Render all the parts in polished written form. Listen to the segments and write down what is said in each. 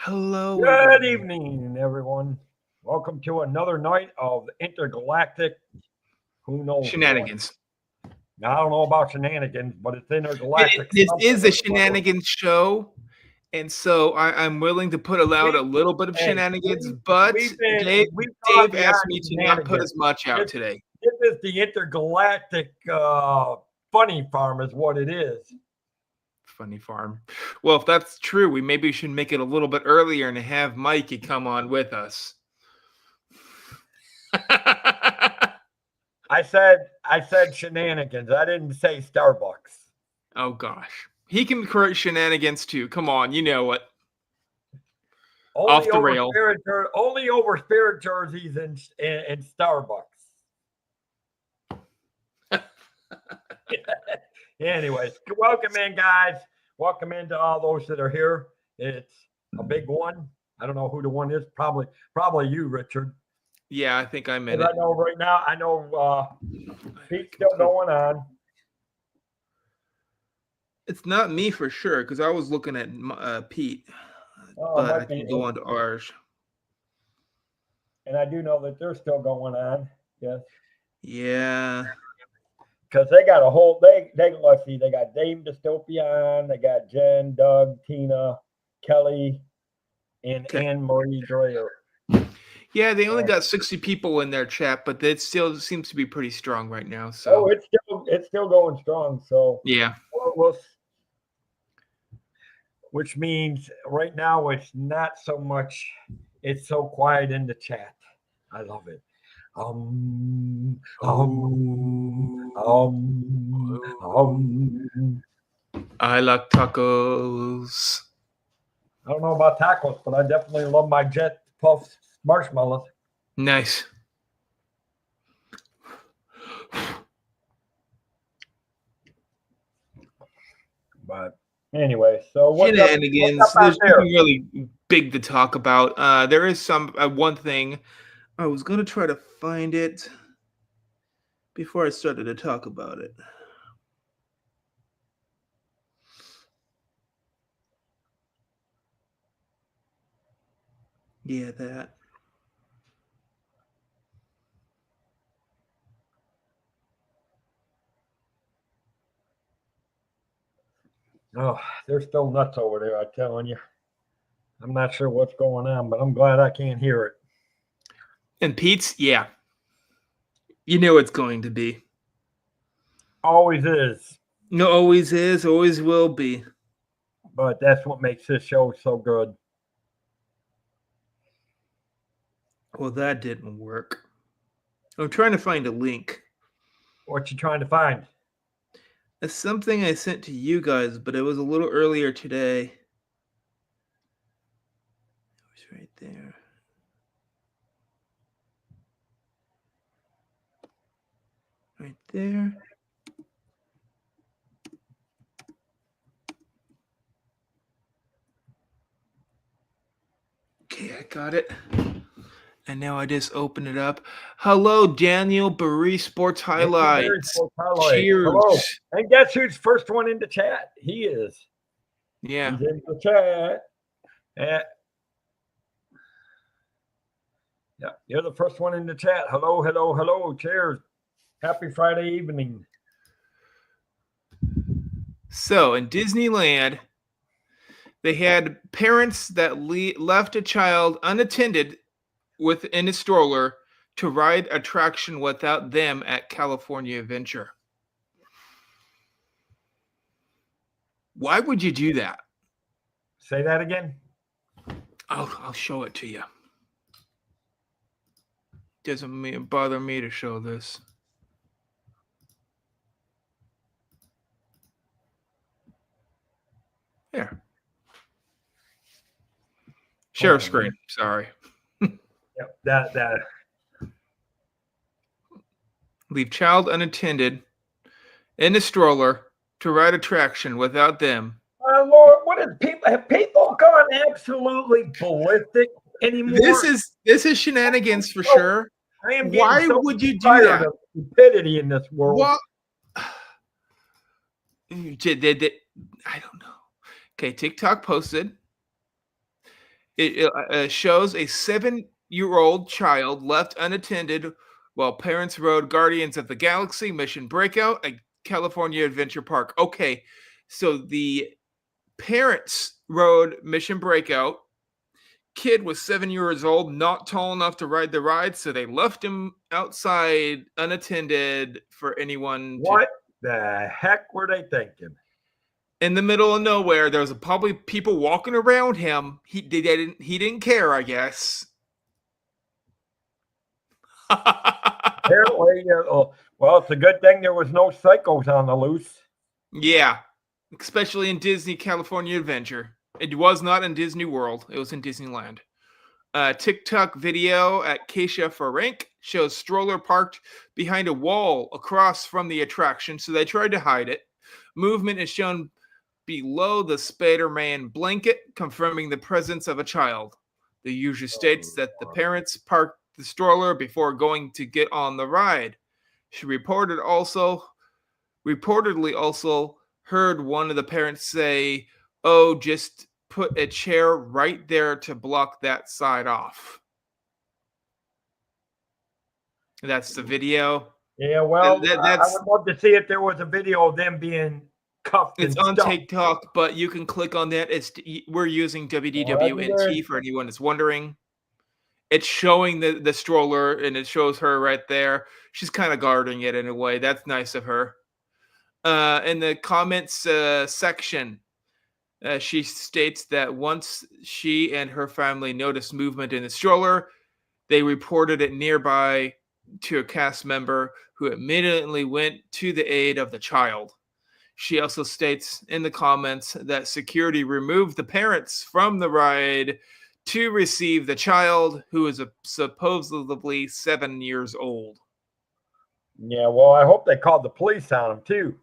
Hello, Good everyone. evening, everyone. Welcome to another night of intergalactic. Who knows what? Shenanigans. Now, I don't know about shenanigans, but it's intergalactic This something is a or other. shenanigans show, and so I'm willing to put out We, a little bit of hey, shenanigans, we but we've been we've gone Dave beyond asked me to not put shenanigans. as much out This today. this is the intergalactic funny farm, is what it is. Funny farm. Well, if that's true, we maybe should make it a little bit earlier and have Mikey come on with us. I said shenanigans. I didn't say Starbucks. Oh gosh, he can create shenanigans too. Come on, you know it. Only Off the over rail. spirit jerseys and Starbucks. Anyways, welcome in, guys. Welcome in to all those that are here. It's a big one. I don't know who the one is. Probably you, Richard. Yeah, I think I'm in Because it. I know right now. I know Pete's still going on. It's not me for sure because I was looking at Pete, Oh, it but I might be. can go on to ours. And I do know that they're still going on. Yes. Yeah. Because they got a whole. They let's see. They got Dave Dystopia on. They got Jen, Doug, Tina, Kelly, and Okay. Anne Marie Dreyer. Yeah, they only got 60 people in their chat, but it still seems to be pretty strong right now. Oh, So it's still going strong. So yeah. Which means right now it's not so much. It's so quiet in the chat. I love it. Um, um, um, um. I like tacos. I don't know about tacos, but I definitely love my Jet Puffs marshmallows. Nice. But anyway, so what's up Shenanigans. out There's there? nothing really big to talk about. There is some one thing. I was gonna try to find it before I started to talk about it. Yeah, that. Oh, they're still nuts over there, I'm telling you. I'm not sure what's going on, but I'm glad I can't hear it. And Pete's, yeah. You know it's going to be. Always is. No, always is, always will be. But that's what makes this show so good. Well, that didn't work. I'm trying to find a link. What you trying to find? It's something I sent to you guys, but it was a little earlier today. It was right there. Right there. Okay, I got it. And now I just open it up. Hello, Daniel Barry Sports Highlights. Cheers. Hello. And guess who's first one in the chat? He is. Yeah. He's in the chat. Yeah, you're the first one in the chat. Hello, hello, hello. Cheers. Happy Friday evening. So in Disneyland, they had parents that left a child unattended within a stroller to ride attraction without them at California Adventure. Why would you do that? Say that again. I'll show it to you. Doesn't bother me to show this. There. Share screen. Sorry. Yep, that. Leave child unattended in a stroller to ride attraction without them. Lord, what is people? Have people gone absolutely ballistic anymore? This is shenanigans for sure. I am. Why would you do that? Of stupidity in this world. What? I don't know. Okay, TikTok posted. It shows a 7-year-old child left unattended while parents rode Guardians of the Galaxy Mission Breakout at California Adventure Park. Okay, so the parents rode Mission Breakout. Kid was 7 years old, not tall enough to ride the ride, so they left him outside unattended for anyone to. What the heck were they thinking? In the middle of nowhere. There was probably people walking around him. He didn't care, I guess. Apparently, well, it's a good thing there was no psychos on the loose. Yeah, especially in Disney California Adventure. It was not in Disney World. It was in Disneyland. TikTok video at Keisha for Rank shows stroller parked behind a wall across from the attraction, so they tried to hide it. Movement is shown below the Spider-Man blanket, confirming the presence of a child. The user states that the parents parked the stroller before going to get on the ride. She reportedly also heard one of the parents say, "Oh, just put a chair right there to block that side off." That's the video. Yeah, well, I That's would love to see if there was a video of them being cuffed it's and on stuff. TikTok, but you can click on that. We're using that'd be WDWNT good. for anyone that's wondering. It's showing the stroller and it shows her right there. She's kind of guarding it in a way. That's nice of her. In the comments section, she states that once she and her family noticed movement in the stroller, they reported it nearby to a cast member who immediately went to the aid of the child. She also states in the comments that security removed the parents from the ride to receive the child, who is supposedly 7 years old. Yeah, well, I hope they called the police on him too.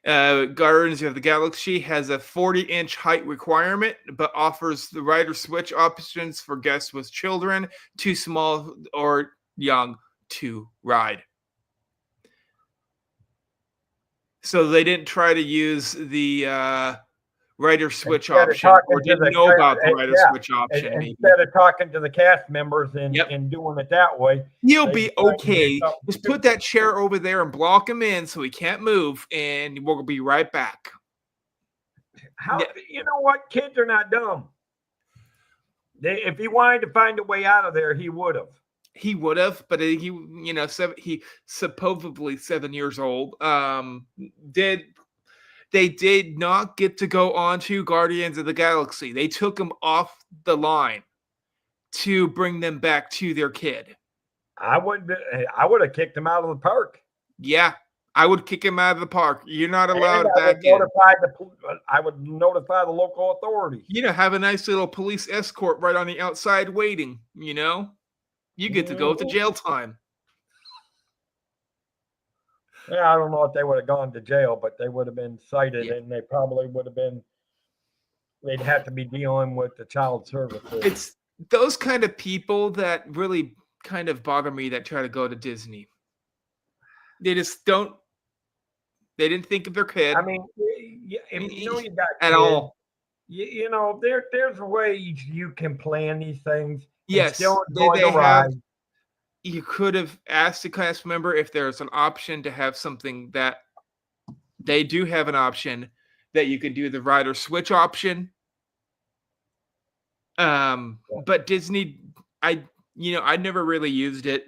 Guardians of the Galaxy has a 40-inch height requirement, but offers the rider switch options for guests with children too small or young to ride. So they didn't try to use the rider switch option, or didn't know about the rider switch option. Instead of talking to the cast members and, Yep. and doing it that way, He'll they be decided to do okay. something Just stupid. put that chair over there and block him in so he can't move, and we'll be right back. How Yeah. you know what? Kids are not dumb. If he wanted to find a way out of there, he would have. He would have, but he supposedly 7 years old. They did not get to go on to Guardians of the Galaxy. They took him off the line to bring them back to their kid. I would have kicked him out of the park. Yeah, I would kick him out of the park. You're not allowed And back in. I would notify the local authorities. Have a nice little police escort right on the outside waiting, You get to go to jail time. Yeah, I don't know if they would have gone to jail, but they would have been cited, Yeah. and they probably would have been. They'd have to be dealing with the child services. It's those kind of people that really kind of bother me that try to go to Disney. They just don't. They didn't think of their kid. I mean, if you got at kids, all. There's ways you can plan these things. Yes, still enjoy the ride. You could have asked the cast member if there's an option to have something that they do have an option that you could do the rider switch option. But Disney, I never really used it.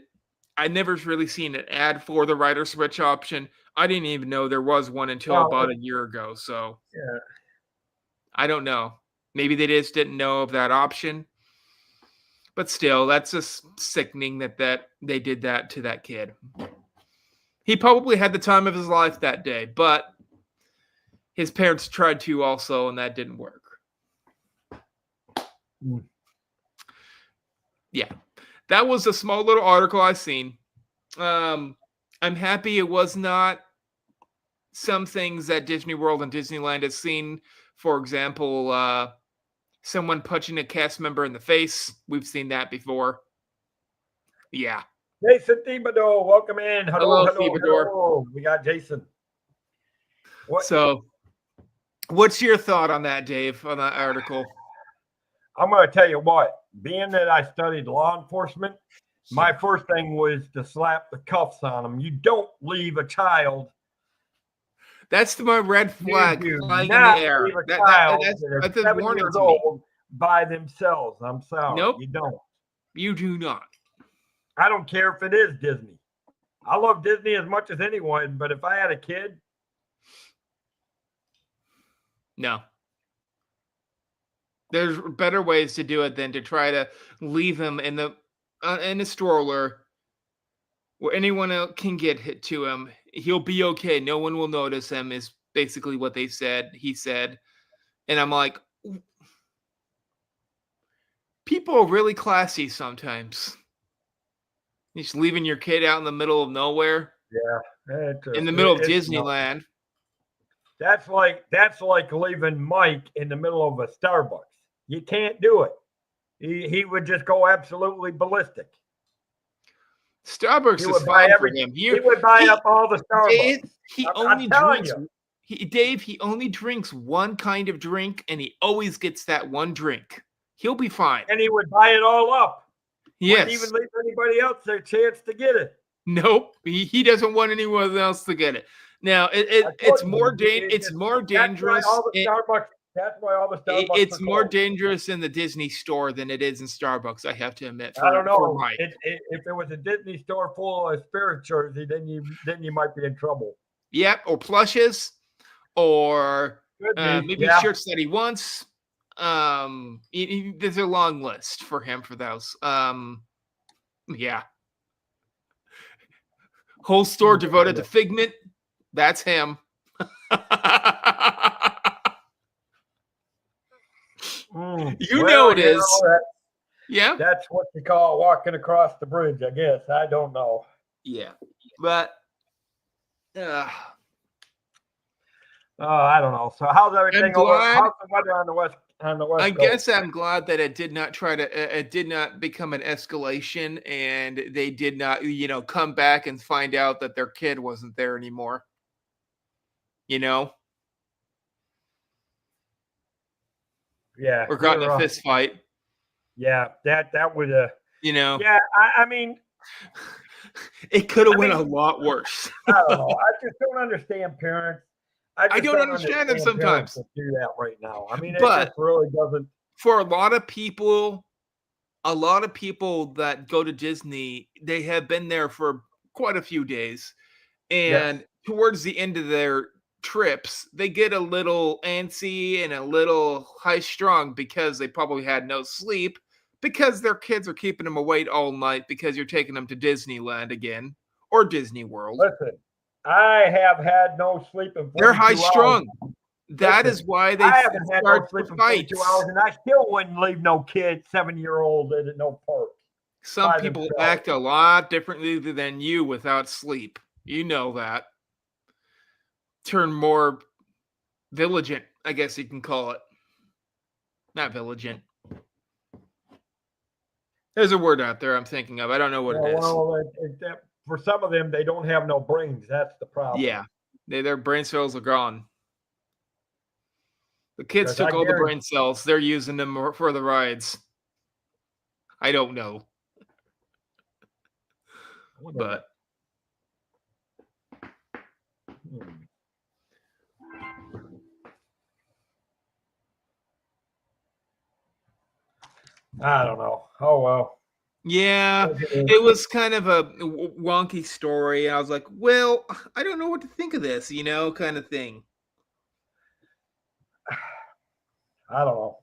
I never really seen an ad for the rider switch option. I didn't even know there was one until about a year ago. So yeah. I don't know. Maybe they just didn't know of that option. But still, that's just sickening that they did that to that kid. He probably had the time of his life that day, but his parents tried to also, and that didn't work. Yeah, that was a small little article I seen. I'm happy it was not some things that Disney World and Disneyland has seen. For example, someone punching a cast member in the face. We've seen that before. Yeah. Jason Thibodeau, welcome in. Hello, Thibodeau. Hello. We got Jason. So, what's your thought on that, Dave, on that article? I'm going to tell you what. Being that I studied law enforcement, my first thing was to slap the cuffs on them. You don't leave a child. That's my red You flag do flying in the not air. leave a child that is That's a 7 warning years to me. old by themselves. I'm sorry, Nope, you don't. you do not. I don't care if it is Disney. I love Disney as much as anyone, but if I had a kid, No. There's better ways to do it than to try to leave him in a stroller where anyone else can get hit to him. He'll be okay. No one will notice him. Is basically what they said. He said, and I'm like, people are really classy sometimes. Just leaving your kid out in the middle of nowhere, yeah, in the middle of it's no. Disneyland. That's like leaving Mike in the middle of a Starbucks. You can't do it. He would just go absolutely ballistic. Starbucks He is would buy fine for him. He would buy up all the Dave, Starbucks. he I'm only telling drinks. you. Dave, he only drinks one kind of drink, and he always gets that one drink. He'll be fine. And he would buy it all up. Wouldn't Yes. even leave anybody else a chance to get it. Nope. He doesn't want anyone else to get it. Now it's more dangerous. That's why all the Starbucks. It's more dangerous in the Disney store than it is in Starbucks. I have to admit. I don't know. For Mike. If it was a Disney store full of spirit jersey, then you might be in trouble. Yep, or plushes, or maybe shirts that he wants. There's a long list for him for those. Yeah. Whole store devoted to Figment. That's him. You know it is. Yeah. That's what you call walking across the bridge, I guess. I don't know. Yeah. But I don't know. So how's everything over? How's the weather on the west? I guess I'm glad that it did not it did not become an escalation, and they did not, come back and find out that their kid wasn't there anymore. Yeah. Or got in a fist fight. Yeah, that would Yeah, I mean, it could have went a lot worse. I don't know. I just don't understand parents. I don't understand them sometimes. To do that right now. I mean, but it just really doesn't. For a lot of people that go to Disney, they have been there for quite a few days, and towards the end of their trips, they get a little antsy and a little high-strung because they probably had no sleep because their kids are keeping them awake all night because you're taking them to Disneyland again or Disney World. Listen, I have had no sleep in 42 They're high-strung. Hours. That is why they haven't had no start sleep the in 42 fights. hours, and I still wouldn't leave no kid, 7-year-old, at no park. Some people act a lot differently than you without sleep. You know that. Turn more vigilant, I guess you can call it. Not vigilant. There's a word out there I'm thinking of. I don't know what it is. Well, for some of them, they don't have no brains. That's the problem. Yeah. Their brain cells are gone. The kids took all the brain cells. They're using them for the rides. I don't know. But I don't know. Oh, well. Yeah, it was kind of a wonky story. I was like, well, I don't know what to think of this, kind of thing. I don't know.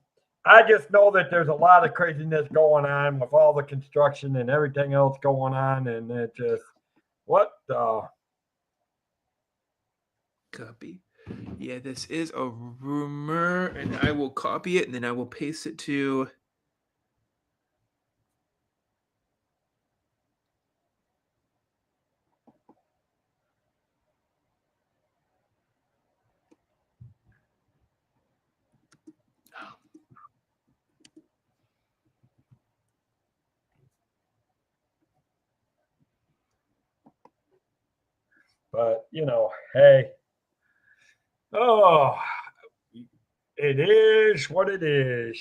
I just know that there's a lot of craziness going on with all the construction and everything else going on. And it just, what the? Copy. Yeah, this is a rumor, and I will copy it, and then I will paste it to... But, hey. Oh, it is what it is.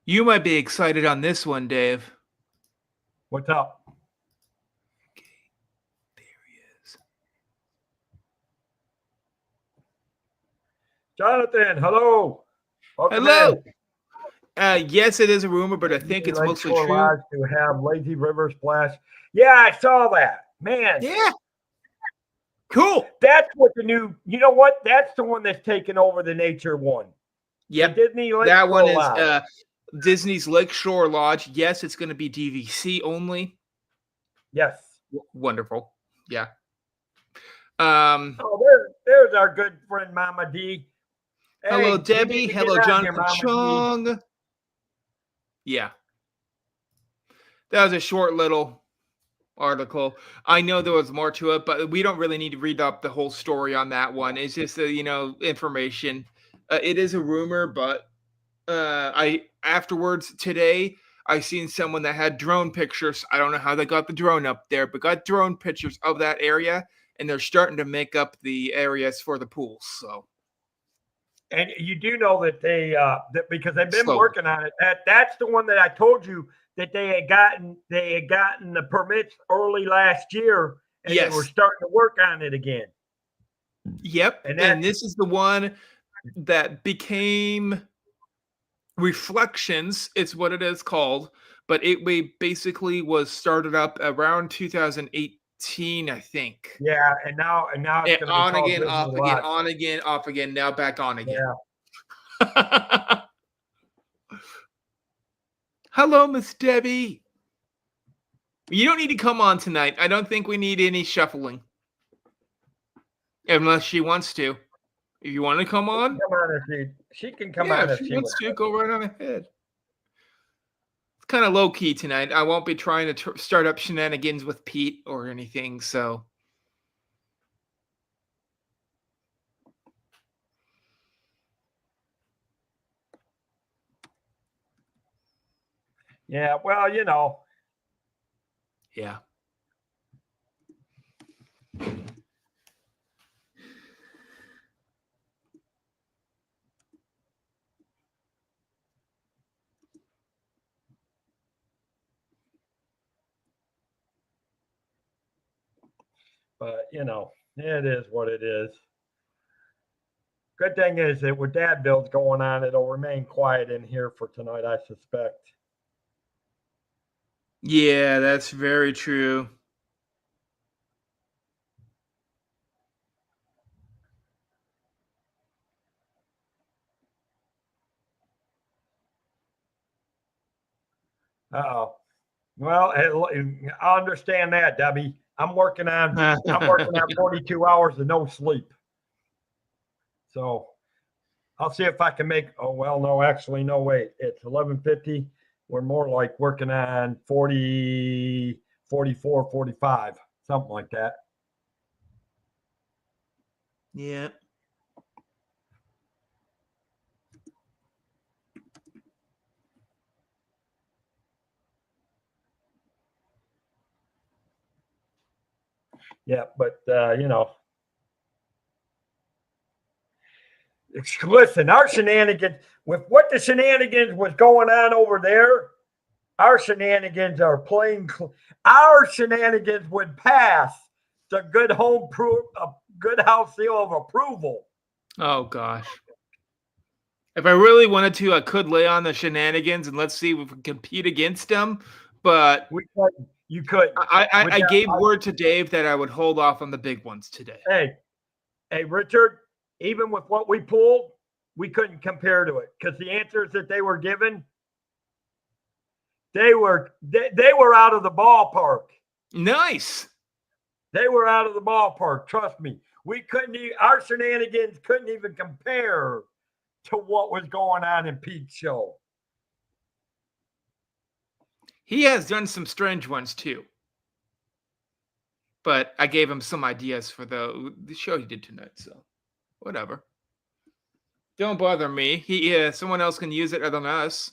You might be excited on this one, Dave. What's up? Okay, there he is. Jonathan, hello. Welcome in. Hello. Yes, it is a rumor, but I think Disney it's mostly Lakeshore true. Lodge to have lazy river splash. Yeah, I saw that. Man, Yeah. Cool. that's what the new, you know what? That's the one that's taken over the nature one. Yep. The Disney That one Lakeshore is Lodge. Disney's Lakeshore Lodge. Yes, it's going to be DVC only. Yes. Wonderful. Yeah. Oh, there's our good friend Mama D. Hello, Hey, you need Debbie. to get Hello, on here, Jonathan Mama D. Chung. Yeah. That was a short little article. I know there was more to it, but we don't really need to read up the whole story on that one. It's just information. It is a rumor, but I afterwards today I seen someone that had drone pictures. I don't know how they got the drone up there, but got drone pictures of that area, and they're starting to make up the areas for the pools. So And you do know that because they've been slowly, working on it. That's the one that I told you that they had gotten the permits early last year, and they were yes, starting to work on it again. yep. And that And this is the one that became Reflections. It's what it is called, but basically was started up around 2018, I think. yeah, and now it's going to be On called again, Disney off again, Lodge. on again, off again. Now back on again. Yeah. Hello, Miss Debbie. You don't need to come on tonight. I don't think we need any shuffling, unless she wants to. If you want to come on, Come on if she can come yeah, on if if she she wants wants. to, go right on ahead. It's kind of low key tonight. I won't be trying to start up shenanigans with Pete or anything. So Yeah, well, yeah. but it is what it is. Good thing is that with dad builds going on, it'll remain quiet in here for tonight, I suspect. Yeah, that's very true. Uh-oh. Well, I understand that, Debbie. I'm working on 42 hours of no sleep. So I'll see if I can make. Oh well, no, actually, no. Wait, it's 11:50. We're more like working on 40, 44, 45, something like that. Yeah. Yeah, but listen, our shenanigans with what the shenanigans was going on over there. Our shenanigans are plain. Our shenanigans would pass the good house seal of approval. Oh gosh. If I really wanted to, I could lay on the shenanigans and let's see if we can compete against them. But We couldn't. You couldn't. I gave word to Dave that I would hold off on the big ones today. Hey, Richard. Even with what we pulled, we couldn't compare to it because the answers that they were given, they were out of the ballpark. Nice. They were out of the ballpark. Trust me. We couldn't. Our shenanigans couldn't even compare to what was going on in Pete's show. He has done some strange ones too. But I gave him some ideas for the show he did tonight, so whatever. Don't bother me. Someone else can use it other than us,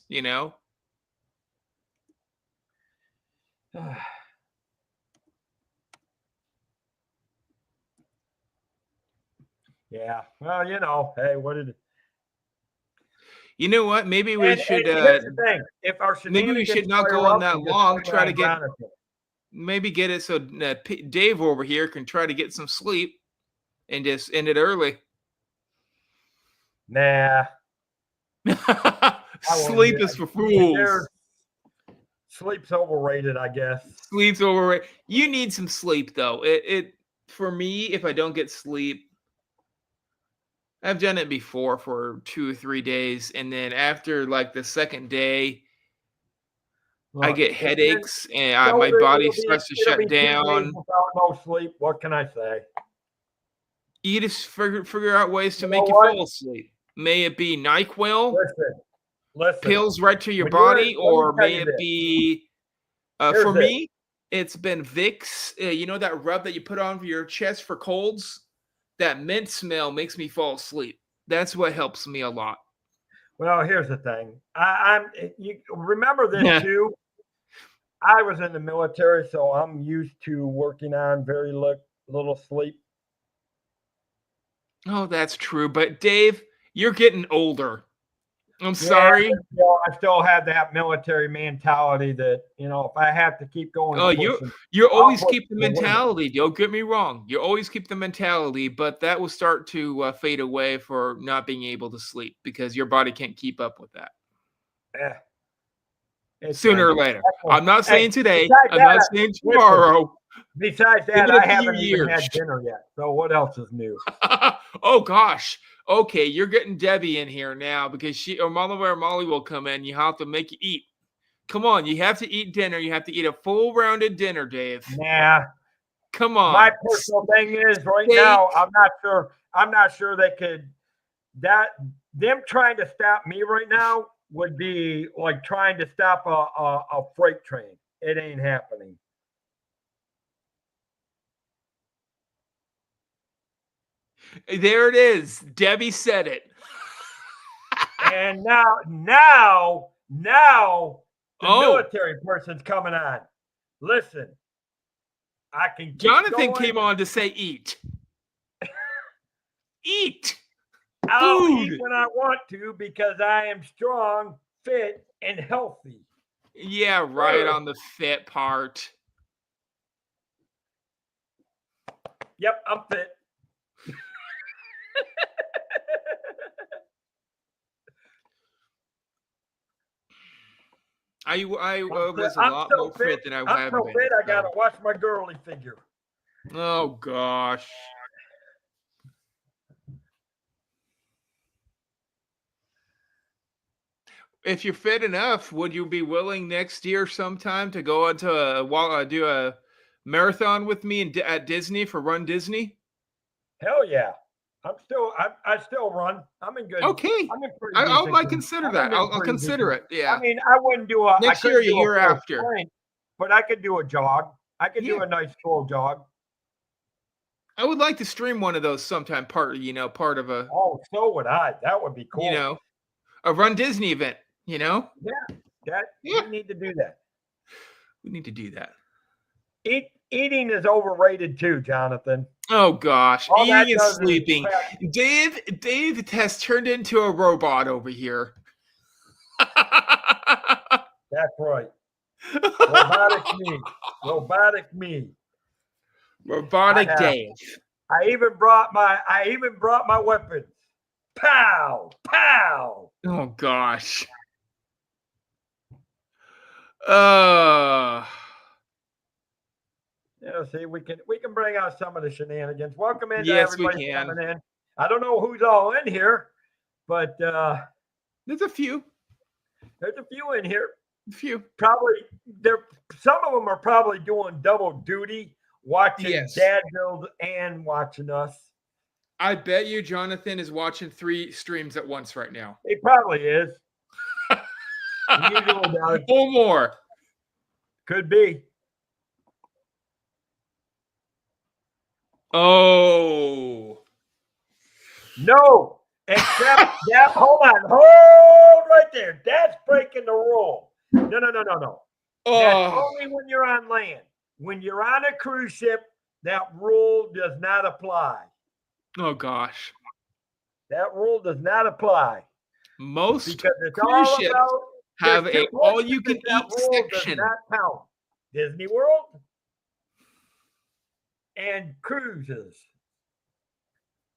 Yeah. Well, hey, what did? You know what? Maybe we And should. here's the thing: if our Maybe we shenanigans should not flare go on up, that we just long. blame it Try to on get Jonathan. maybe get it so Dave over here can try to get some sleep and just end it early. Nah, I wouldn't Sleep do is for there's fools. sleep's overrated, I guess. Sleep's overrated. You need some sleep though. It for me, if I don't get sleep, I've done it before for 2 or 3 days, and then after like the second day, I Look, get it's been headaches and so my body it'll starts to be shut 2 days down. without no sleep. What can I say? You just figure out ways to You know make you what? fall asleep. May it be NyQuil Listen, listen. pills right to your When you're body, let me or tell may you it this. be for Here's it. me? It's been Vicks. You know that rub that you put on your chest for colds. That mint smell makes me fall asleep. That's what helps me a lot. Well, here's the thing. You remember this Yeah. too. I was in the military, so I'm used to working on very little sleep. Oh, that's true. But Dave, you're getting older. I'm Yeah, sorry. I still have that military mentality that if I have to keep going Oh, pushing, you I'll always push keep the the limit. mentality. Don't get me wrong. You always keep the mentality, but that will start to fade away for not being able to sleep because your body can't keep up with that Eh, it's sooner or done. later. That's I'm not Hey, saying today. besides I'm that, not saying listen. tomorrow. Besides Give that, it a I few haven't even years. had dinner yet. So what else is new? Oh gosh. Okay, you're getting Debbie in here now because she or Molly will come in. You have to make you eat. Come on, you have to eat dinner. You have to eat a full rounded dinner, Dave. Nah. Come My on. personal thing is right Steak. now, I'm not sure. I'm not sure they could that them trying to stop me right now would be like trying to stop a freight train. It ain't happening. There it is. Debbie said it. And now the Oh, military person's coming on. Listen, I can keep Jonathan going. came on to say eat. Eat I'll eat food. when I want to because I am strong, fit, and healthy. Yeah, right on the fit part. Yep, I'm fit. I was a I'm lot so more fit. fit than I I'm have so been. fit. I So. gotta watch my girly figure. Oh gosh. If you're fit enough, would you be willing next year sometime to go into do a marathon with me at Disney for Run Disney? Hell yeah! I still run. I'm in good. Okay, I'm in pretty I decent. might consider I'm that. in I'll pretty consider decent. it. Yeah, I mean, I wouldn't do a. I next year, or couldn't a do a year full after. sprint, but I could do a jog. I could do Yeah, a nice slow jog. I would like to stream one of those sometime. Part of Oh, so would I. That would be you cool. know a Run Disney event. Yeah, that Yeah, we need to do that. we need to do that. Eating is overrated too, Jonathan. Oh gosh, All that eating and does is sleeping. crap. Dave has turned into a robot over here. That's right. Robotic me. Robotic me. Robotic I Dave. I even brought my weapons. Pow! Pow! Oh gosh. Uh See, we can bring out some of the shenanigans. Welcome into yes, we everybody can. coming in. I don't know who's all in here, but There's a few. there's a few in here. A few. Probably there. Some of them are probably doing double duty, watching Yes. Dad build and watching us. I bet you Jonathan is watching 3 streams at once right now. He probably is. He usually does. Or more. Could be. Oh. No, except that. Hold right there. That's breaking the rule. No. That's Oh. only when you're on land. When you're on a cruise ship, that rule does not apply. Oh gosh. That rule does not apply. Most because it's cruise all ships about. There's have two a places that all-you-can-eat rule does section. not count: Disney World and cruises.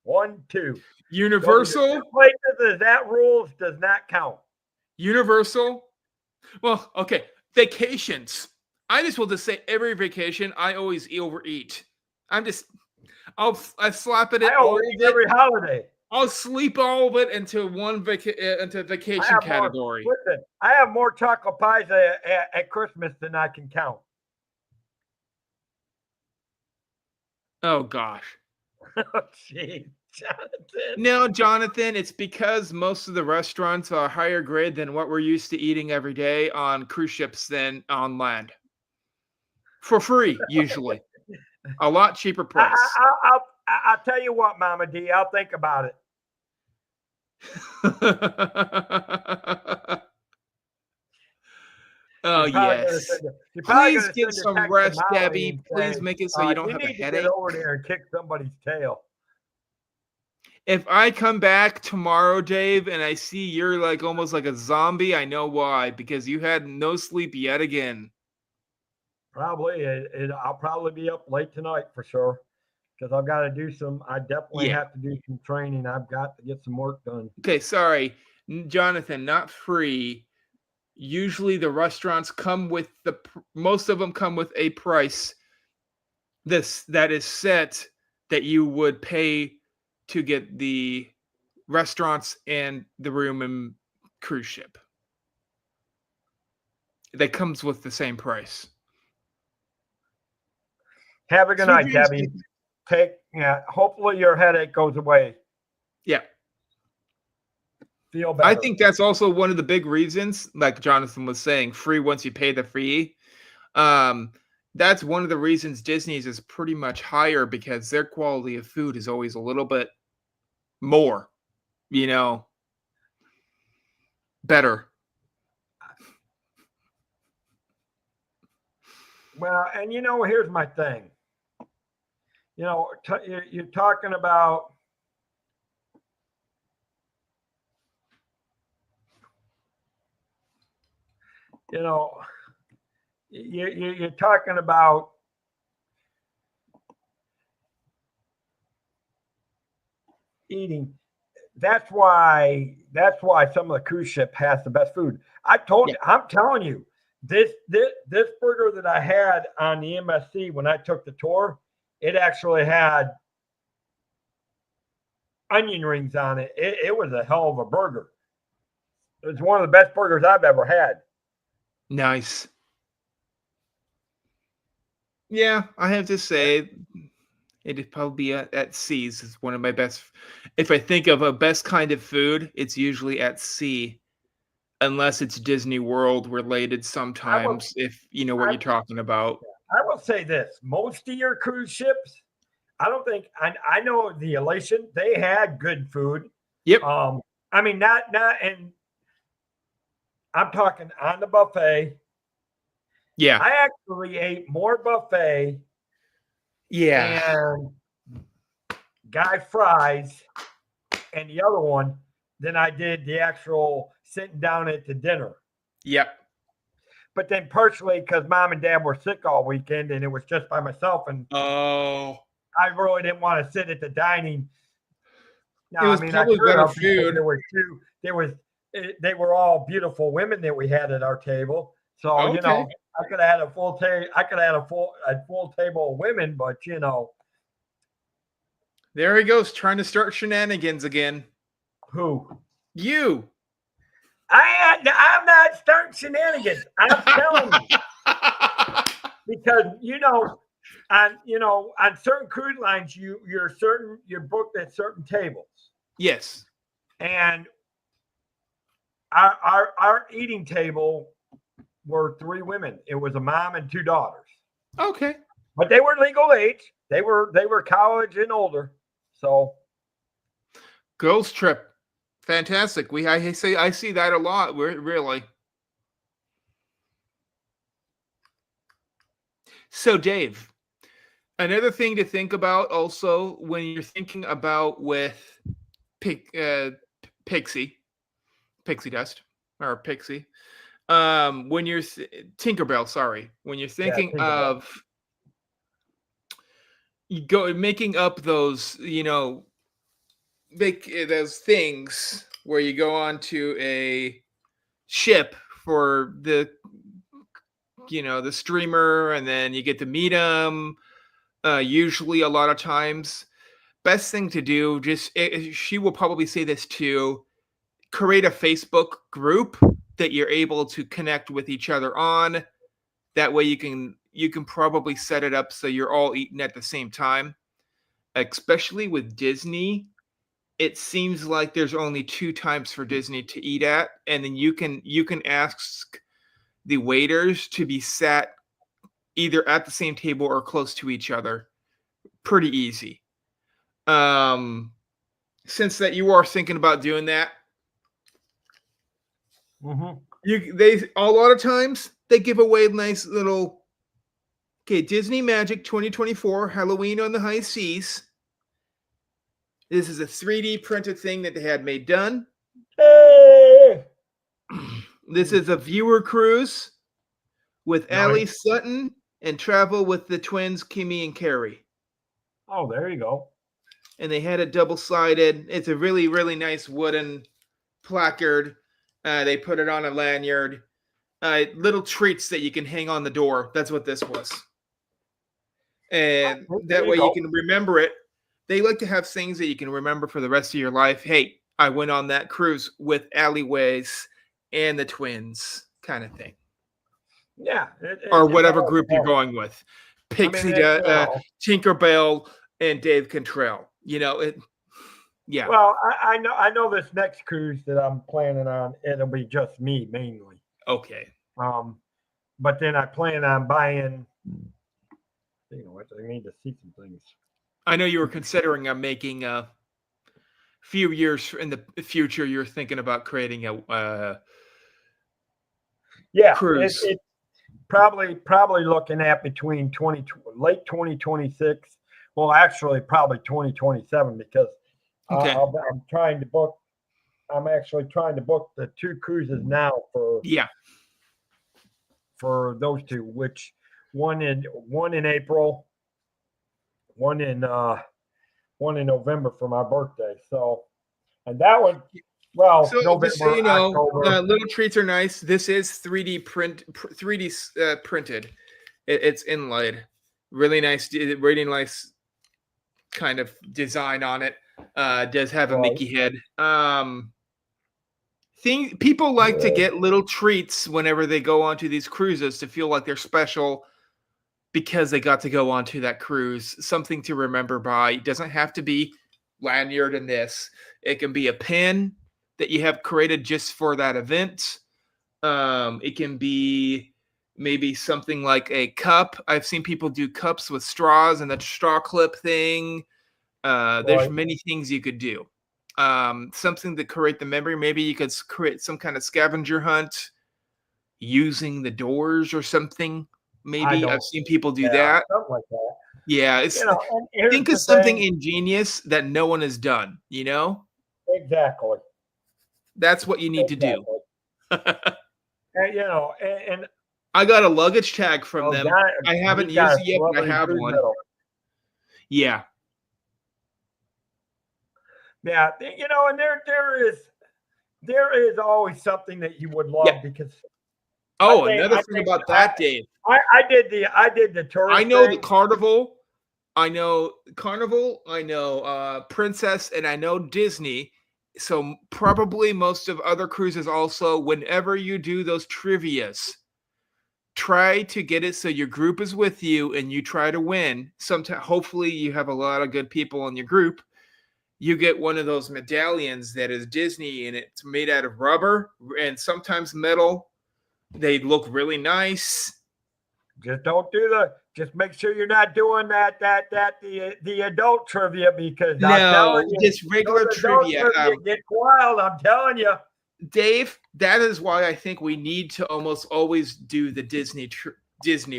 1, 2. Those are the two Universal, places that rules does not count. Universal. Well, okay, vacations. I just will just say every vacation I always overeat. I'm just I slap it I at all overeat of it. every holiday. I'll sleep all of it into into I vacation have more. category. Listen, I have more chocolate pies at Christmas than I can count. Oh gosh. Oh, jeez, Jonathan. No, Jonathan, it's because most of the restaurants are higher grade than what we're used to eating every day on cruise ships than on land. For free, usually. A lot cheaper price. I'll tell you what, Mama D. I'll think about it. Oh, yes. You're probably Please gonna get send a some text to rest, Molly Debbie. and Please say, make it so you don't "You have a need to get headache. over there and kick somebody's tail." If I come back tomorrow, Dave, and I see you're like almost like a zombie, I know why. Because you had no sleep yet again. Probably. I'll probably be up late tonight for sure because I've got to do some. I definitely Yeah. have to do some training. I've got to get some work done. Okay, sorry. Jonathan, not free. Usually the restaurants come with most of them come with a price that is set that you would pay to get the restaurants and the room and cruise ship. That comes with the same price. Have a good Sweet night, dreams. Debbie. Hopefully your headache goes away. Yeah. Feel better. I think that's also one of the big reasons, like Jonathan was saying, free once you pay the fee. That's one of the reasons Disney's is pretty much higher because their quality of food is always a little bit more, better. Well, and here's my thing. You're talking about you're talking about eating. That's why some of the cruise ship has the best food. I'm telling you, this burger that I had on the MSC when I took the tour, it actually had onion rings on it. It was a hell of a burger. It was one of the best burgers I've ever had. Nice. Yeah, I have to say, it'd probably be at C's. It's one of my best. If I think of a best kind of food, it's usually at sea, unless it's Disney World related sometimes, if you know what you're talking about. I will say this: most of your cruise ships, I don't think I know the Elation. They had good food. Yep. I mean, not, and I'm talking on the buffet. Yeah. I actually ate more buffet. Yeah. And Guy fries and the other one than I did the actual sitting down at the dinner. Yep. But then partially because mom and dad were sick all weekend and it was just by myself, and I really didn't want to sit at the dining. It was probably better food. They were all beautiful women that we had at our table. So I could have had a full table. I could have had a full table of women, but there he goes trying to start shenanigans again. Who? You. I'm not starting shenanigans. I'm telling you. Because on certain cruise lines you're booked at certain tables. Yes. And our eating table were 3 women. It was a mom and 2 daughters. Okay. But they were legal age. They were college and older. So girls trip. Fantastic. I see that a lot. Really. So, Dave, another thing to think about also when you're thinking about with Pixie, pixie dust or pixie. When you're Tinkerbell, sorry, when you're Yeah, thinking think about of you go making up those, make those things where you go onto a ship for the streamer, and then you get to meet them. Usually, a lot of times, best thing to do, she will probably say this too. Create a Facebook group that you're able to connect with each other on. That way, you can probably set it up so you're all eating at the same time. Especially with Disney, it seems like there's only two times for Disney to eat at, and then you can ask the waiters to be sat either at the same table or close to each other. Pretty easy. Um, since that you are thinking about doing that, Mm-hmm. they a lot of times they give away nice little Disney Magic 2024 Halloween on the High Seas. This is a 3D printed thing that they had made done. Hey! This is a viewer cruise with Allie Nice. Sutton and travel with the twins Kimmy and Carrie. Oh, there you go. And they had it double sided. It's a really, really nice wooden placard. They put it on a lanyard. Little treats that you can hang on the door. That's what this was. And that way you can remember it. They like to have things that you can remember for the rest of your life. Hey, I went on that cruise with Alleyways and the twins, kind of thing. Yeah. Or whatever group you're going with. Pixie, Tinkerbell, and Dave Cantrell. Yeah. Well, I know this next cruise that I'm planning on, it'll be just me mainly. Okay. But then I plan on buying. I need to see some things. I know you were considering making a few years in the future. You're thinking about creating a cruise. It's probably looking at between late 2026. Well, actually, probably 2027 because I'm trying to book. I'm actually trying to book the two cruises now for those two, which one in April, one in November for my birthday. So, and that one, well, so November, just so you know, October. little treats are nice. This is 3D printed. It's inlaid, really nice kind of design on it. Does have a Mickey head. People like to get little treats whenever they go onto these cruises to feel like they're special because they got to go onto that cruise. Something to remember by. It doesn't have to be lanyard in this. It can be a pin that you have created just for that event. It can be maybe something like a cup. I've seen people do cups with straws and the straw clip thing. There's many things you could do. Something to create the memory. Maybe you could create some kind of scavenger hunt using the doors or something. Maybe I've seen people do that. Something like that. Yeah, think of something ingenious that no one has done. Exactly. That's what you need to do. And I got a luggage tag from them. I haven't used it yet, but I have one. Yeah. Yeah, and there is always something that you would love because. Another thing about that, Dave. I did the tourist. I know the Carnival. I know Carnival. I know Princess, and I know Disney. So probably most of other cruises also. Whenever you do those trivias, try to get it so your group is with you and you try to win. Hopefully, you have a lot of good people in your group. You get one of those medallions that is Disney and it's made out of rubber and sometimes metal. They look really nice. Just make sure you're not doing the adult trivia because just regular trivia. Get wild, I'm telling you. Dave, that is why I think we need to almost always do the Disney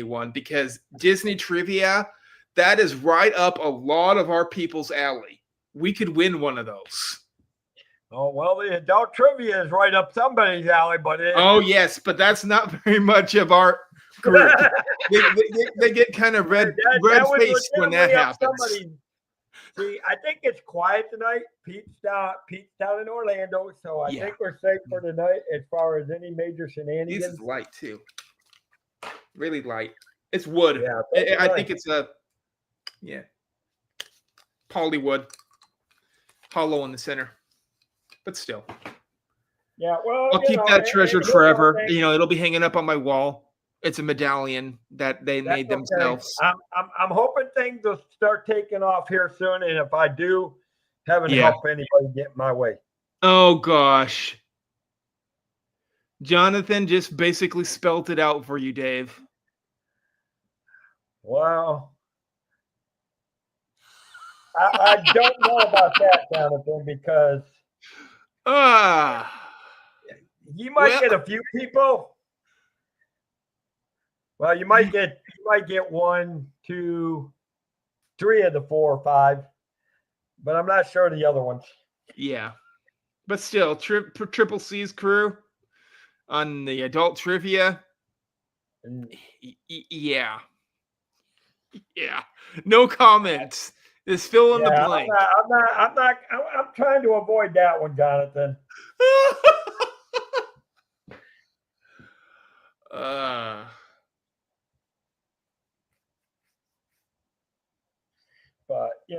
one because Disney trivia, that is right up a lot of our people's alley. We could win one of those. Oh well, the adult trivia is right up somebody's alley, but Oh yes, but that's not very much of our group. They get kind of red that was faced when that legitimately up happens. somebody's. See, I think it's quiet tonight. Pete's down in Orlando, so I Yeah, think we're safe for tonight as far as any major this is shenanigans. light too. Really light. It's wood. Yeah, I nice. think it's a yeah polywood, hollow in the center, but still. Yeah, well, I'll keep that and treasured here's the forever. thing. It'll be hanging up on my wall. It's a medallion that they That's made okay. themselves. I'm hoping things will start taking off here soon, and if I do, heaven Yeah. help anybody get in my way. Oh gosh. Jonathan just basically spelt it out for you, Dave. Well, I don't know about that, Jonathan, because Ah. you might Well, get a few people. Well, you might get one, two, three of the 4 or 5, but I'm not sure of the other ones. yeah. But still, Triple C's crew on the adult trivia. And Yeah. Yeah. No comments. Just fill in the yeah, blank. I'm trying to avoid that one, Jonathan. uh, But it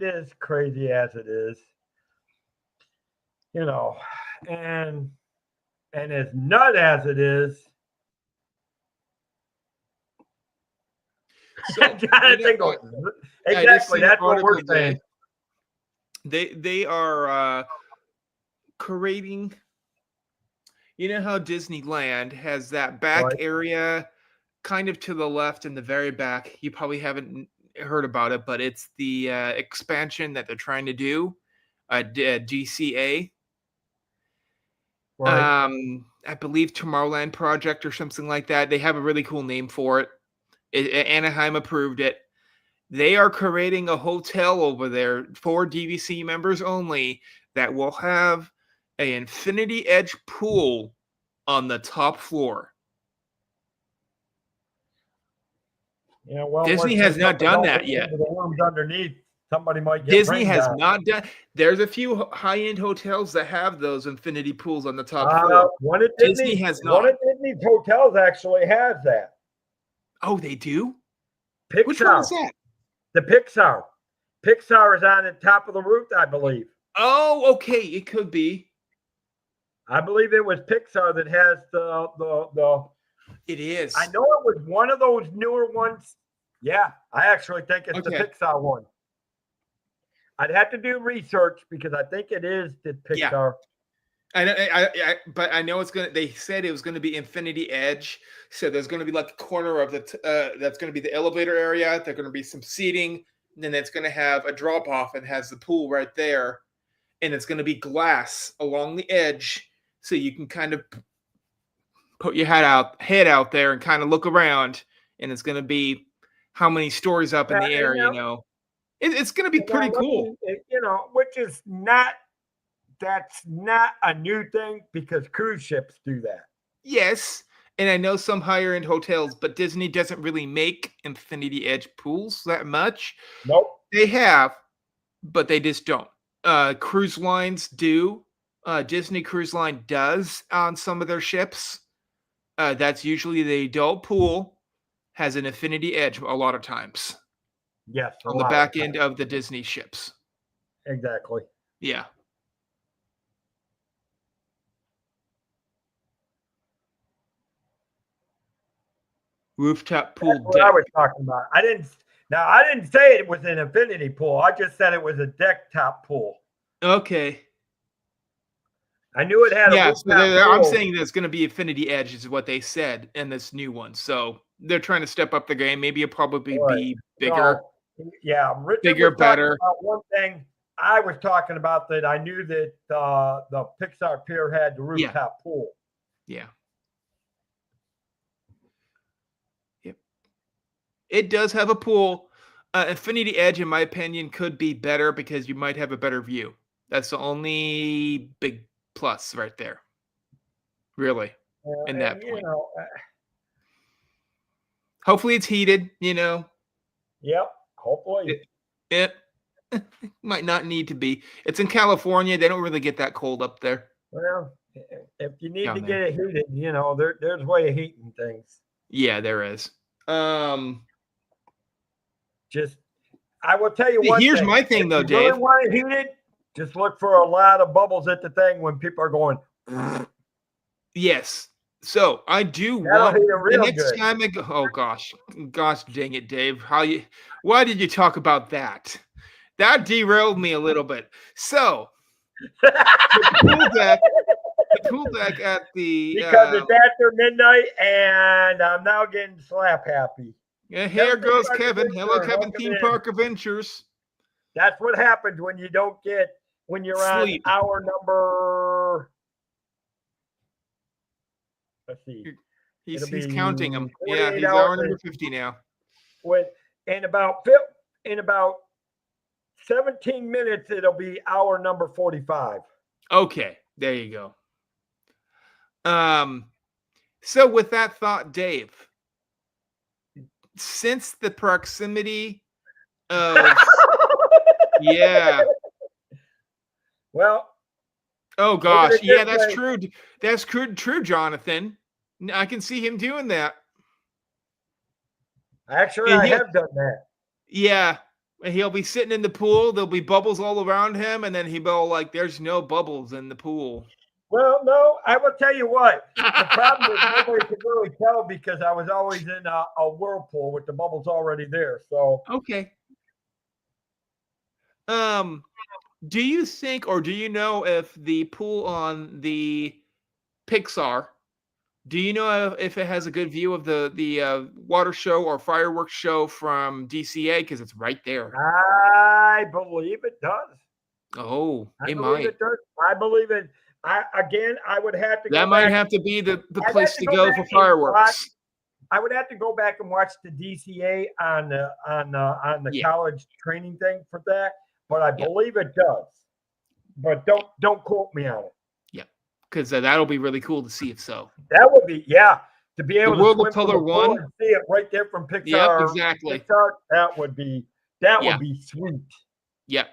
is crazy as it is, you know, and as nut as it is, so you know Jonathan goes, what? I just exactly. seen an That's what article we're today. saying. They are creating. You know how Disneyland has that back Right, area, kind of to the left in the very back. You probably haven't heard about it, but it's the expansion that they're trying to do, DCA. right. I believe Tomorrowland Project or something like that. They have a really cool name for it. Anaheim approved it. They are creating a hotel over there for DVC members only that will have an infinity edge pool on the top floor. Well, Disney let's say has not something done that happens yet. into the rooms underneath. Somebody might get Disney brain has down. not done. There's a few high-end hotels that have those infinity pools on the top floor. Disney has One not. of Disney's hotels actually has that. Oh, they do? Which one is Pixar, that? the Pixar. Pixar is on the top of the roof, I believe. Oh, okay. It could be. I believe it was Pixar that has the. It is. I know it was one of those newer ones. Yeah, I actually think it's the Okay. Pixar one. I'd have to do research because I think it is the Yeah. Pixar. But I know it's gonna. They said it was gonna be Infinity Edge, so there's gonna be like a corner of the. That's gonna be the elevator area. There's gonna be some seating. And then it's gonna have a drop off and has the pool right there, and it's gonna be glass along the edge, so you can kind of put your head out there and kind of look around. And it's gonna be how many stories up in the air. It's gonna be pretty cool. Which is not. That's not a new thing because cruise ships do that. Yes. And I know some higher end hotels, but Disney doesn't really make Infinity Edge pools that much. Nope. They have, but they just don't. Cruise lines do. Disney Cruise Line does on some of their ships. That's usually the adult pool has an Infinity Edge a lot of times. Yes. On the back end of the Disney ships. Exactly. Yeah. Rooftop pool That's what deck. I was talking about. I didn't say it was an infinity pool. I just said it was a deck top pool. Okay. I knew it had a Yeah, rooftop so I'm pool. saying there's going to be Infinity Edge is what they said in this new one. So they're trying to step up the game. Maybe it'll probably be bigger. Yeah, Richard bigger, was talking better. about one thing. I was talking about that. I knew that the Pixar Pier had the rooftop pool. Yeah. Yep. It does have a pool. Infinity Edge, in my opinion, could be better because you might have a better view. That's the only big plus right there. Really, in And that point. uh, Hopefully, it's heated. You know, yep. Hopefully. it might not need to be. It's in California. They don't really get that cold up there. Well, if you need to Down there. get it heated, there's a way of heating things. Yeah, there is. Just, I will tell you one Here's thing. my thing, If though, you really Dave. want it heated, just look for a lot of bubbles at the thing when people are going. Yes. So I do That'll want heat it the real next good. time I go. Oh gosh, dang it, Dave! Why did you talk about that? That derailed me a little bit. So the pool deck at the Because it's after midnight and I'm now getting slap happy. yeah, here Kevin goes Park Kevin. Hello, Adventure, Kevin. welcome Theme in. Park Adventures. That's what happens when you don't get when you're Sleep. on hour number. Let's see. He's It'll be counting them. Yeah, 48 he's hour hours number 50 now. with in about 17 minutes it'll be hour number 45. Okay, there you go. So with that thought, Dave, since the proximity of yeah. Well, Oh look at gosh, it yeah, this that's way. true. That's true, Jonathan. I can see him doing that. Actually, And I have done that. yeah, and he'll be sitting in the pool. There'll be bubbles all around him, and then he'll go like, "There's no bubbles in the pool." Well, no, I will tell you what. The problem is nobody could really tell because I was always in a whirlpool with the bubbles already there. So Okay. Do you think, or do you know if the pool on the Pixar? Do you know if it has a good view of the water show or fireworks show from DCA? Because it's right there. I believe it does. Oh, I it believe might. it does. I believe it. I would have to That go might back. have to be the I'd place have to to go go back for and fireworks. I would have to go back and watch the DCA on the Yeah. college training thing for that, but I Yeah. believe it does. But don't quote me on it. Yeah, because that'll be really cool to see if so. That would be to be able to World of swim from Color the pool 1. and see it right there from Pixar. Yep, exactly. Pixar, that would be Yeah. sweet. Yep.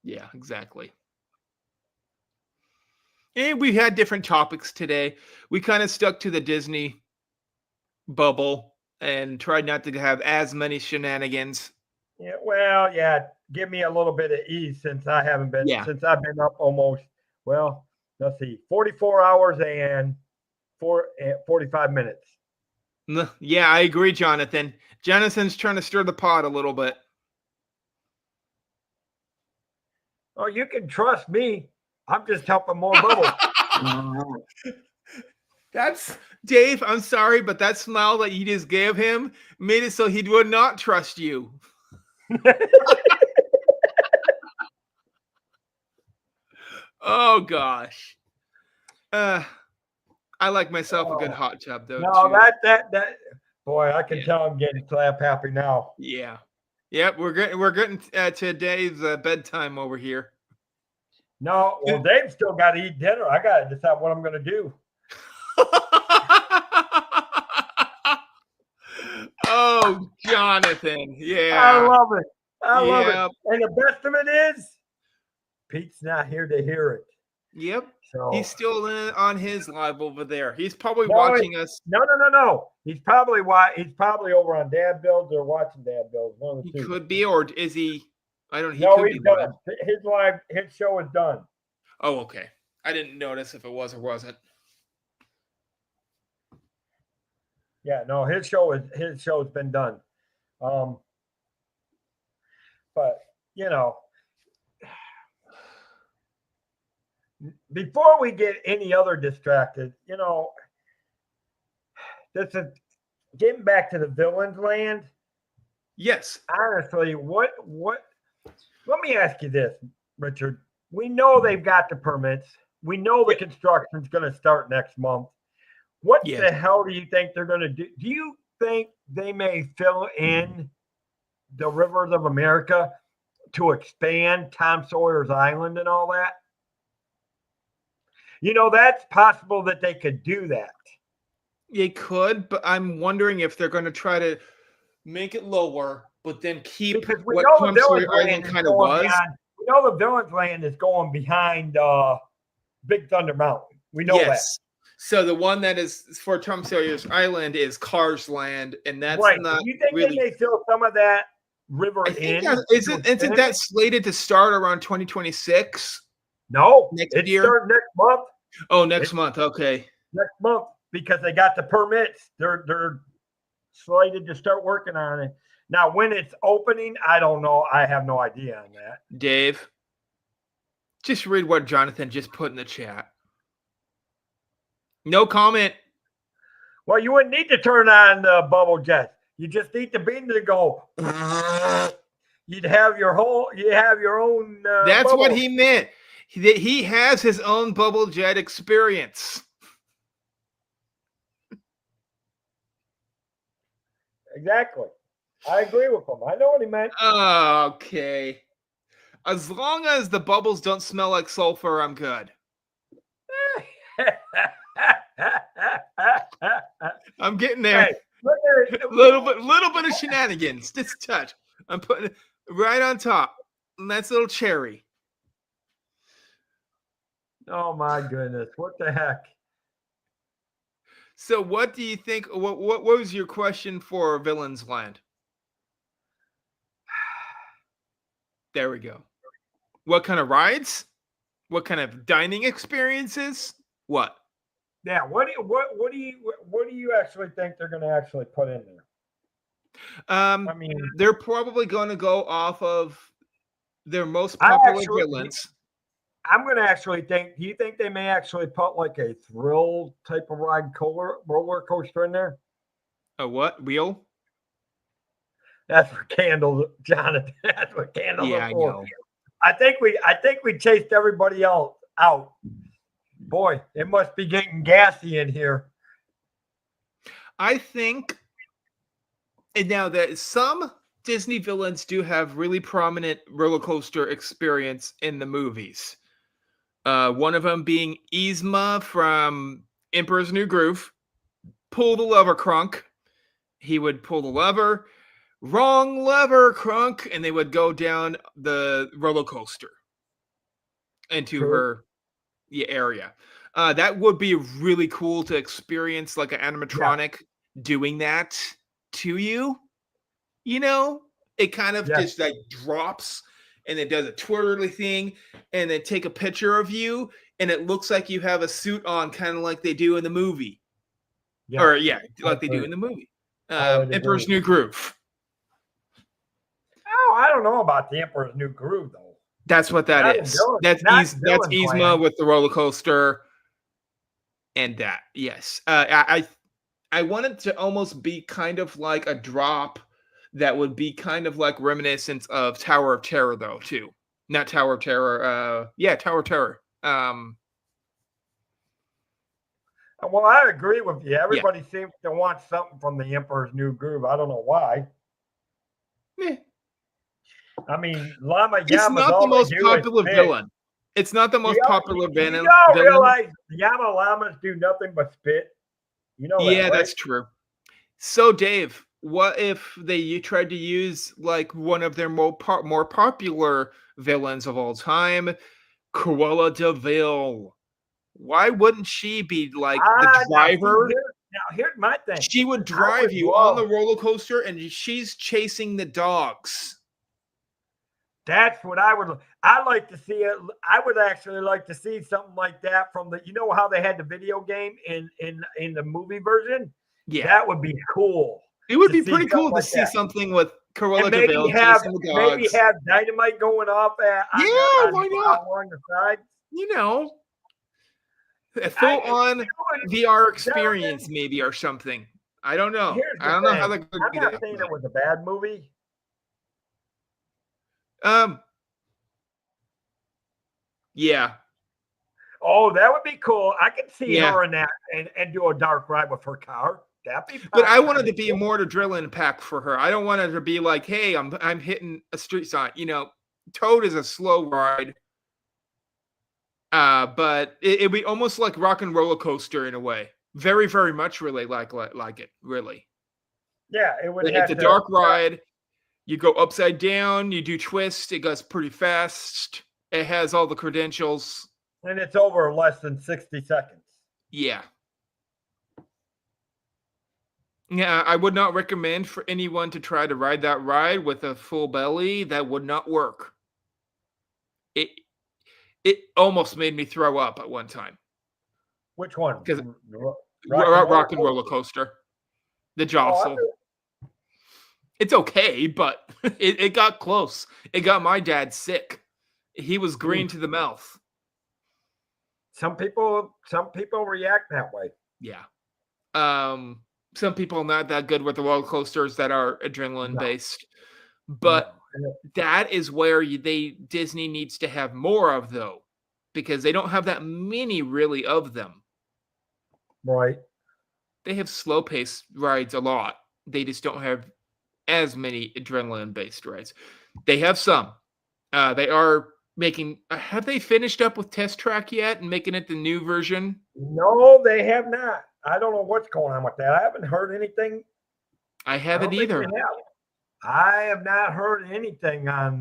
Yeah, exactly. And we had different topics today. We kind of stuck to the Disney bubble and tried not to have as many shenanigans. Yeah, well, yeah. Give me a little bit of ease since I've been up almost. Well, let's see, 44 hours and 45 minutes. Yeah, I agree, Jonathan. Jonathan's trying to stir the pot a little bit. Oh, you can trust me. I'm just helping more bubbles. That's Dave. I'm sorry, but that smile that you just gave him made it so he would not trust you. Oh gosh. I like myself a good hot tub though. No, too. that boy, I can tell I'm getting slap happy now. Yeah. Yep, we're getting to Dave's bedtime over here. No, well, Dave's still got to eat dinner. I got to decide what I'm going to do. Oh, Jonathan. Yeah. I love it. I love Yep. it. And the best of it is, Pete's not here to hear it. Yep. So He's still on his live over there. He's probably No, watching us. no. He's probably over on Dad Builds or watching Dad Builds. One of the He two. could be, or is he? I don't know. He No, could he's be done. live. His show is done. Oh, okay. I didn't notice if it was or wasn't. Yeah, no, his show's been done. But before we get any other distracted, this is getting back to the villain's land. Yes. Honestly, what? Let me ask you this, Richard. We know they've got the permits. We know the construction's going to start next month. What the hell do you think they're going to do? Do you think they may fill in the rivers of America to expand Tom Sawyer's Island and all that? That's possible that they could do that. They could, but I'm wondering if they're going to try to make it lower, but then keep Because we what know the Tom Sawyer village Island land is kind of going was. beyond. We know the village land is going behind Big Thunder Mountain. We know that. Yes. So the one that is for Tom Sawyer's Island is Cars Land, and that's Right. not Do you think really. they may fill some of that river I think in? isn't that slated to start around 2026? No, Next it's year? starting next month. Oh, next month. Okay. Next month because they got the permits. They're slated to start working on it. Now, when it's opening, I don't know. I have no idea on that. Dave, just read what Jonathan just put in the chat. No comment. Well, you wouldn't need to turn on the bubble jets. You just need the bean to go. You'd have your own. That's bubble. what he meant. He has his own bubble jet experience. Exactly. I agree with him. I know what he meant. Okay. As long as the bubbles don't smell like sulfur, I'm good. I'm getting there. Hey, look at it. little bit of shenanigans. Just a touch. I'm putting it right on top. And that's a little cherry. Oh my goodness! What the heck? So, what do you think? What was your question for Villains Land? There we go. What kind of rides? What kind of dining experiences? What? Yeah. What do you actually think they're going to actually put in there? I mean, they're probably going to go off of their most popular villains. I'm going to actually think. Do you think they may actually put like a thrill type of roller coaster in there? A what? Wheel? That's for candles, Jonathan. That's what candles Yeah, are for. I know. I think we chased everybody else out. Boy, it must be getting gassy in here. I think, and now that some Disney villains do have really prominent roller coaster experience in the movies. One of them being Yzma from Emperor's New Groove. Pull the lever, Crunk. He would pull the lever. Wrong lever, Crunk, and they would go down the roller coaster into her area. That would be really cool to experience, like an animatronic doing that to you. It kind of just like drops and it does a twirly thing and then take a picture of you and it looks like you have a suit on, kind of like they do in the movie. Like they do in the movie. Emperor's New Groove. Oh, I don't know about the Emperor's New Groove though. That's what that is. That's Yzma with the roller coaster and that. Yes. I want it to almost be kind of like a drop that would be kind of like reminiscent of Tower of Terror though, too. Not Tower of Terror. Tower of Terror. Well, I agree with you. Everybody seems to want something from the Emperor's New Groove. I don't know why. I mean, Llama Yama's it's not the most popular villain. It's not the most popular villain. You don't realize Yama Llamas do nothing but spit. That's true. So, Dave, what if you tried to use like one of their more popular villains of all time, Cruella de Vil? Why wouldn't she be like the driver? Here's my thing. She would drive you on the roller coaster, and she's chasing the dogs. That's what I'd like to see it. I would actually like to see something like that from how they had the video game in the movie version? Yeah. That would be cool. It would be pretty cool to see something with Cruella de Vil chasing the dogs. Maybe have dynamite going off why not? Along the sides. A full-on VR experience maybe or something. I don't know. I don't know how that could be. I'm not saying it was a bad movie. Yeah. Oh, that would be cool. I could see her in that and do a dark ride with her car. That'd be But I fine. wanted to be more adrenaline pack for her. I don't want it to be like, hey, I'm hitting a street sign. Toad is a slow ride. But it'd be almost like Rock and Roller Coaster in a way. Very, very much really like it, really. Yeah, it would It's have a to. dark ride. You go upside down, you do twists, it goes pretty fast. It has all the credentials. And it's over less than 60 seconds. Yeah. Yeah, I would not recommend for anyone to try to ride that ride with a full belly. That would not work. It it almost made me throw up at one time. Which one? Because Rock and Roller Coaster. The Oh, jostle. It's okay, but it got close. It got my dad sick. He was green to the mouth. some people react that way. Yeah. Some people are not that good with the roller coasters that are adrenaline based, but No. that is where Disney needs to have more of, though, because they don't have that many really of them. Right. They have slow paced rides a lot. They just don't have as many adrenaline based rides. They have some. They are making. Have they finished up with Test Track yet and making it the new version? No, they have not. I don't know what's going on with that. I haven't heard anything. I haven't either. I have not heard anything on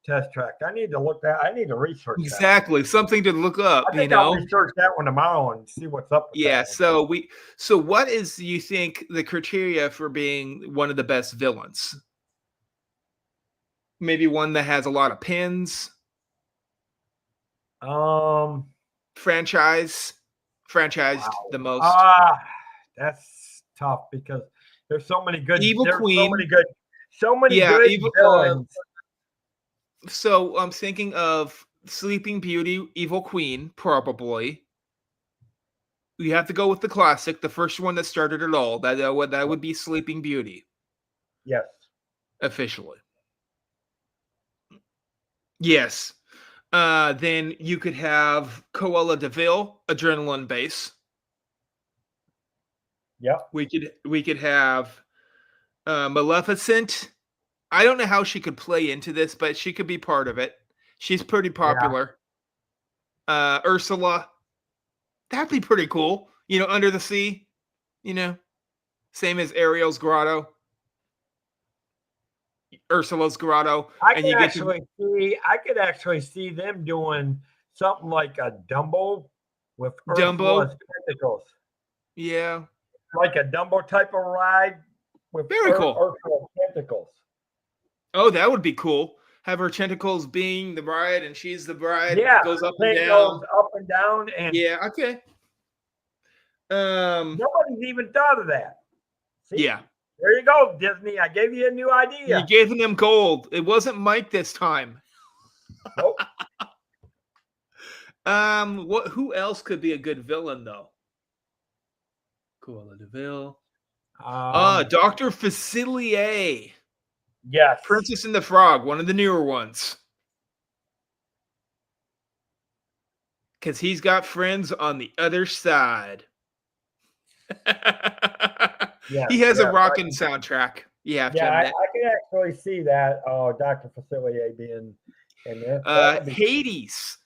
Test Track. I need to look that. I need to research exactly that. Something to look up. I think I'll research that one tomorrow and see what's up. With yeah. That So what is you think the criteria for being one of the best villains? Maybe one that has a lot of pins. Franchised wow. The most. That's tough because there's so many good. Evil Queen. So many good villains. So I'm thinking of Sleeping Beauty, Evil Queen, probably. You have to go with the classic, the first one that started it all. That would be Sleeping Beauty. Yes. Officially. Yes. Then you could have Cruella de Vil, adrenaline base. Yep. We could have Maleficent. I don't know how she could play into this, but she could be part of it. She's pretty popular. Yeah. Ursula. That'd be pretty cool. Under the sea. Same as Ariel's grotto. Ursula's grotto. I could actually see them doing something like a Dumbo with Ursula's tentacles. Yeah. Like a Dumbo type of ride with Ursula's tentacles. Oh, that would be cool. Have her tentacles being the bride and she's the bride. Yeah. Goes up and down. And yeah, okay. Nobody's even thought of that. See? Yeah. There you go, Disney. I gave you a new idea. You gave them gold. It wasn't Mike this time. Nope. Who else could be a good villain though? Cruella de Vil. Dr. Facilier. Yes. Princess and the Frog, one of the newer ones. Because he's got friends on the other side. He has a rockin' soundtrack. I can actually see that. Dr. Facilier being in there. Hades.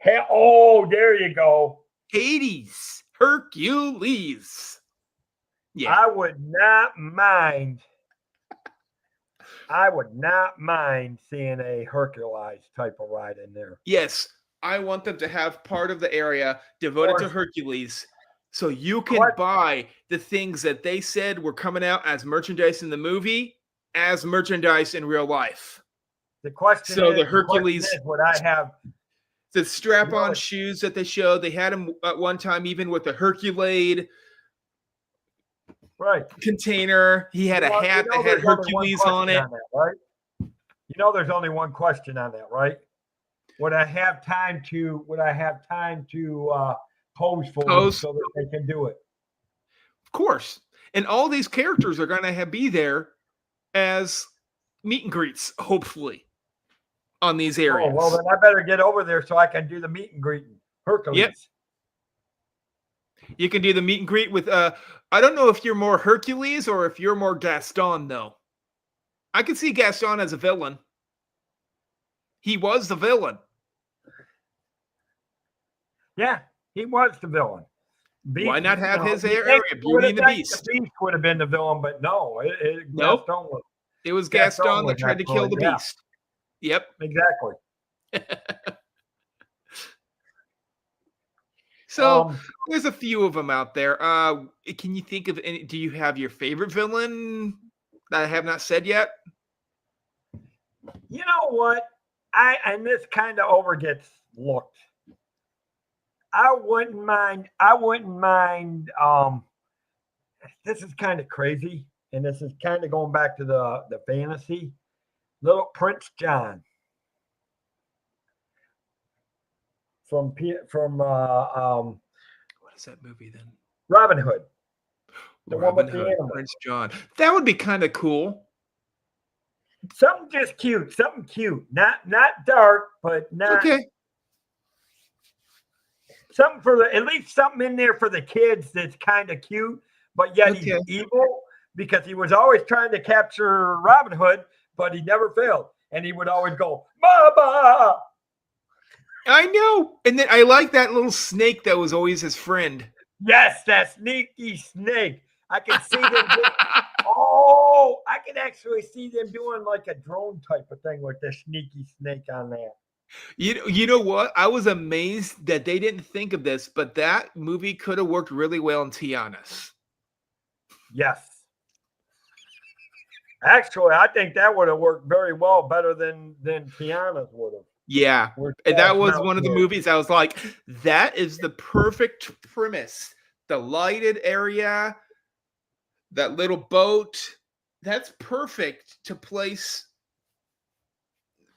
There you go. Hades. Hercules. Yeah. I would not mind seeing a Hercules type of ride in there. Yes. I want them to have part of the area devoted to Hercules. So you can buy the things that they said were coming out as merchandise in the movie as merchandise in real life. The question the Hercules, would I have the strap-on shoes that they showed? They had them at one time, even with the Herculade container. He had a hat that had Hercules on it. Right? There's only one question on that, right? Would I have time to pose for them so that they can do it? Of course. And all these characters are going to be there as meet and greets, hopefully, on these areas. Oh, well, then I better get over there so I can do the meet and greet. Hercules. Yep. You can do the meet and greet with I don't know if you're more Hercules or if you're more Gaston, though. I could see Gaston as a villain. He was the villain. Yeah, he was the villain. Why not have his You area? think Beauty and the Beast. the Beast would have been the villain, but no, Nope. Gaston was. It was Gaston Gaston was that tried to kill actually, the yeah, Beast. Yep. exactly. So there's a few of them out there. Can you think of any? Do you have your favorite villain that I have not said yet? You know what? And this kind of over gets looked. I wouldn't mind. I wouldn't mind. This is kind of crazy, and this is kind of going back to the fantasy. Little Prince John from What is that movie then? Robin Hood, the one Robin with the Hood, animal. Prince John. That would be kind of cool. Something just cute, something cute, not dark, but not Okay. something for at least something in there for the kids that's kind of cute, but yet he's Okay. evil because he was always trying to capture Robin Hood, but he never failed, and he would always go, "Mama." I know. And then I like that little snake that was always his friend. Yes, that sneaky snake. I can see them. Oh, I can actually see them doing like a drone type of thing with the sneaky snake on there. You know what? I was amazed that they didn't think of this, but that movie could have worked really well in Tiana's. Yes. Actually, I think that would have worked very well, better than Tiana's would have. Yeah. And that was one of the movies I was like, that is the perfect premise. The lighted area, that little boat, that's perfect to place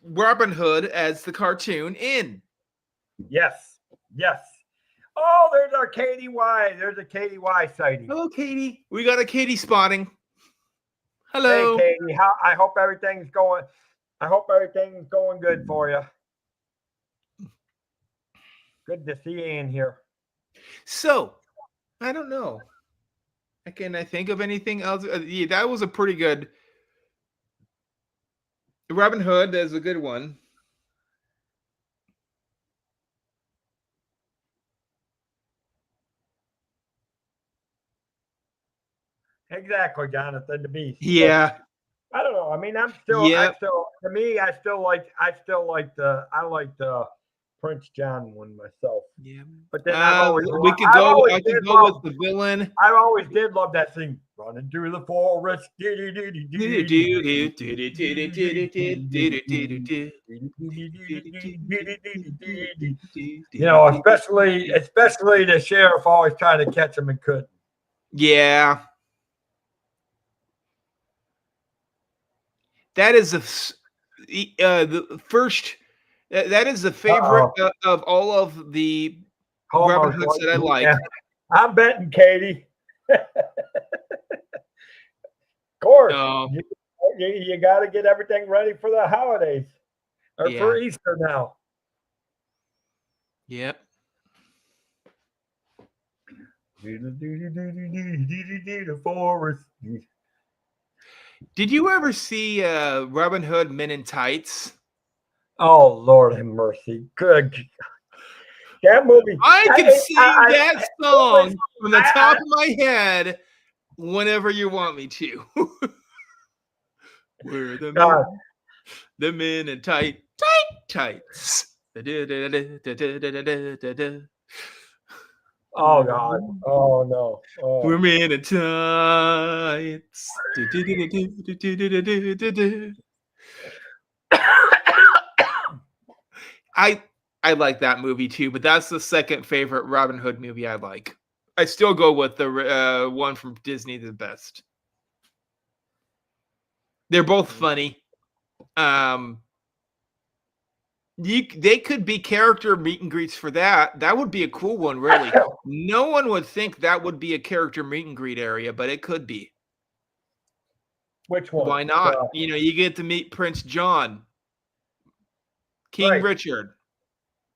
Robin Hood as the cartoon in. Yes. Yes. Oh, there's our Katie Y. There's a Katie Y sighting. Hello, Katie. We got a Katie spotting. Hello. Hey, Katie. I hope everything's going. I hope everything's going good for you. Good to see you in here. So, I don't know. Can I think of anything else? Yeah, that was a pretty good. Robin Hood is a good one. Exactly, Jonathan the Beast. Yeah. But I don't know. I mean, Yep. to me, I like the Prince John one myself. Yeah. But then We could go. I could go with the villain. I always did love that thing. Running through the forest. You know, especially the sheriff always trying to catch him and couldn't. Yeah. That is the first. That is the favorite of all of the Robin Hoods that I like. Yeah. I'm betting, Katie. Of course. You got to get everything ready for the holidays or for Easter now. Yep. The forest. Did you ever see Robin Hood Men in Tights? Oh, Lord have mercy. Good. That movie. I can sing that song from the top of my head whenever you want me to. We're the men in tights. Oh God! Oh no! Oh. We're men in tights. I like that movie too, but that's the second favorite Robin Hood movie I like. I still go with the one from Disney, the best. They're both funny. They could be character meet and greets for that. That would be a cool one, really. No one would think that would be a character meet and greet area, but it could be. Which one? Why not? You get to meet Prince John, King Richard.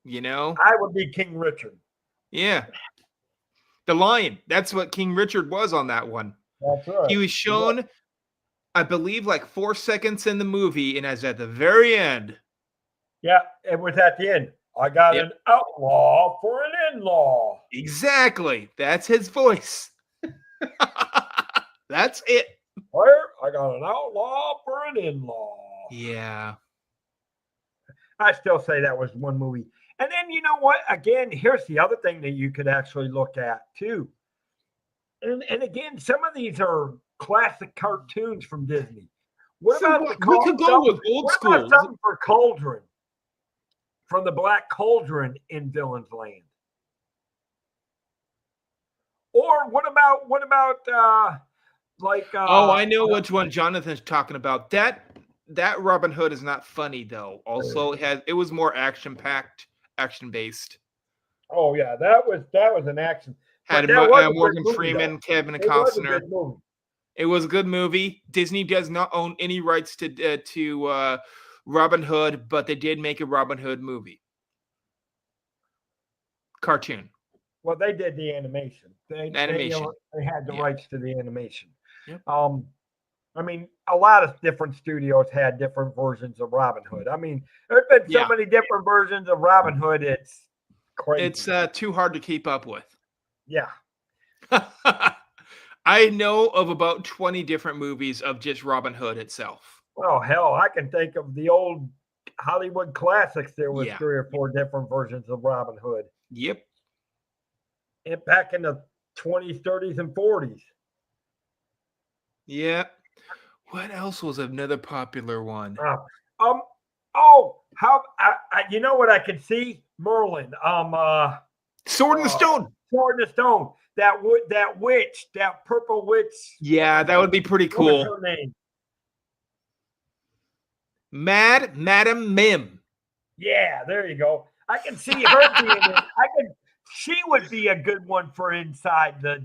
I would be King Richard. Yeah. The lion. That's what King Richard was on that one. That's right. He was shown, I believe, like 4 seconds in the movie, and as at the very end. Yeah, it was at the end. I got an outlaw for an in-law. Exactly. That's his voice. That's it. Where? I got an outlaw for an in-law. Yeah. I still say that was one movie. And then you know what? Again, here's the other thing that you could actually look at too. And again, some of these are classic cartoons from Disney. What So about we could go with old what school. about something for Cauldron? From the Black Cauldron in Villain's Land? Or what about like Oh, I know which one Jonathan's talking about. That Robin Hood is not funny though. Also, it was more action packed, action based. Oh yeah, that was an action. Had But that was a Morgan good movie, Freeman, though. Kevin It was a Costner. good movie. It was a good movie. Disney does not own any rights to Robin Hood, but they did make a Robin Hood movie. Cartoon. Well, they did the animation. They had the rights to the animation. Yep. I mean, a lot of different studios had different versions of Robin Hood. I mean, there's been so many different versions of Robin Hood. It's crazy. It's too hard to keep up with. Yeah. I know of about 20 different movies of just Robin Hood itself. Well, hell, I can think of the old Hollywood classics. There was 3 or 4 different versions of Robin Hood. Yep. And back in the 20s, 30s, and 40s. Yeah. What else was another popular one? You know what I could see? Merlin. Sword in the Stone. Sword in the Stone. That witch, that purple witch. Yeah, that would be pretty cool. What was her name? Madam Mim. Yeah, there you go. I can see her being in. She would be a good one for inside the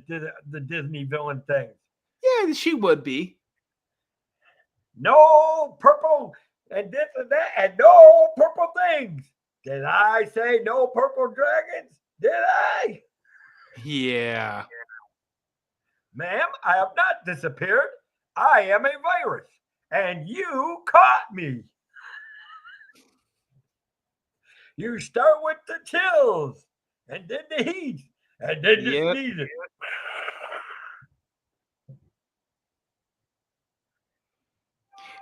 Disney villain thing. Yeah, she would be. No purple and this and that and no purple things. Did I say no purple dragons? Did I? Yeah. Ma'am, I have not disappeared. I am a virus, and you caught me. You start with the chills, and then the heat, and then the sneezing.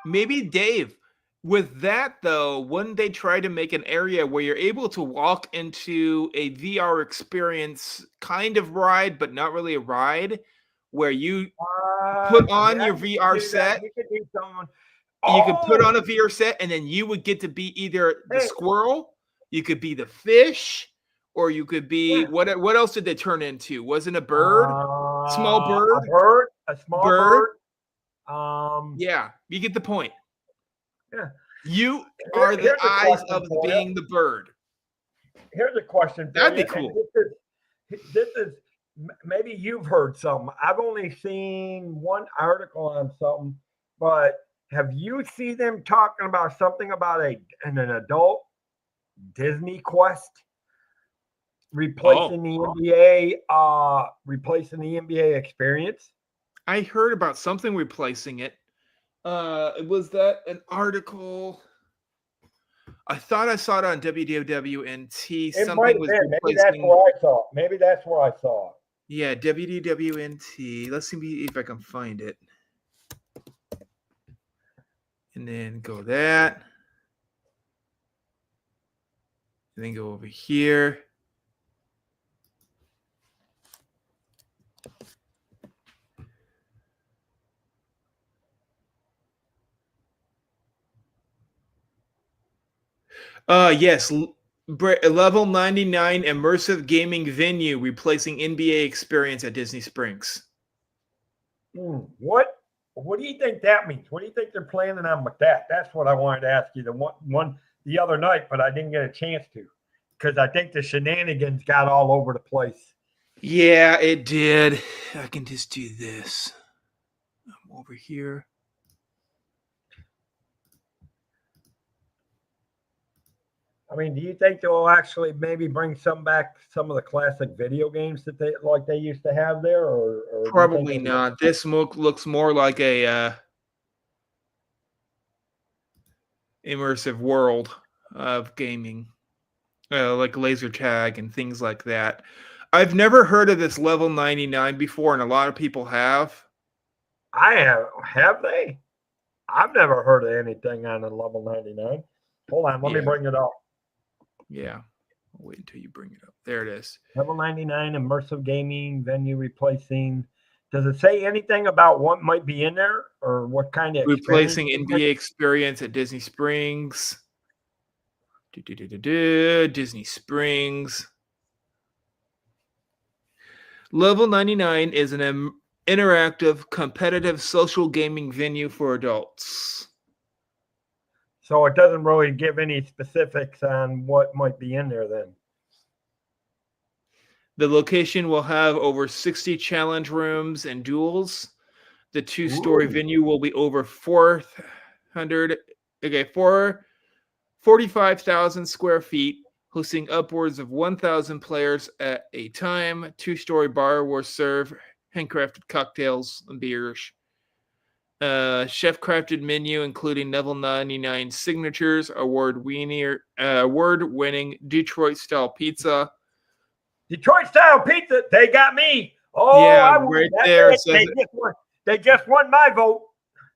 Maybe Dave, with that though, wouldn't they try to make an area where you're able to walk into a VR experience kind of ride, but not really a ride, where you put on your VR set? You could do something. You could put on a VR set, and then you would get to be either the squirrel, you could be the fish, or you could be what else did they turn into? Wasn't a bird? Small bird? A small bird. Yeah, you get the point. Yeah. You are the eyes of being the bird. Here's a question. That'd be cool. This is maybe you've heard something. I've only seen one article on something, but have you seen them talking about something about an adult Disney Quest replacing the NBA experience? I heard about something replacing it. Was that an article? I thought I saw it on WWNT. Something was replacing. Maybe that's where I saw it. Maybe that's where I saw it. Yeah, WWNT. Let's see if I can find it. And then go that. And then go over here. Yes, level 99 immersive gaming venue replacing NBA experience at Disney Springs. What do you think that means? What do you think they're planning on with that? That's what I wanted to ask you the other night, but I didn't get a chance to because I think the shenanigans got all over the place. Yeah, it did. I can just do this. I'm over here. I mean, do you think they'll actually maybe bring some back, some of the classic video games that they used to have there, or do you think Probably it'll be not. This looks more like a immersive world of gaming, like laser tag and things like that. I've never heard of this level 99 before, and a lot of people have. I have they? I've never heard of anything on a level 99. Hold on, let me Yeah, bring it up. yeah. I'll wait until you bring it up. There it is. Level 99 immersive gaming venue replacing. Does it say anything about what might be in there or what kind of experience? Replacing NBA experience at Disney Springs. Disney Springs. Level 99 is an interactive, competitive social gaming venue for adults. So it doesn't really give any specifics on what might be in there then. The location will have over 60 challenge rooms and duels. The two-story Ooh. venue will be over 45,000 square feet, hosting upwards of 1,000 players at a time. Two-story bar will serve handcrafted cocktails and beers. Chef-crafted menu, including Level 99 signatures, award-winning Detroit-style pizza. Detroit style pizza, they got me. Oh, Yeah, I right that's there. it. Says They just won my vote.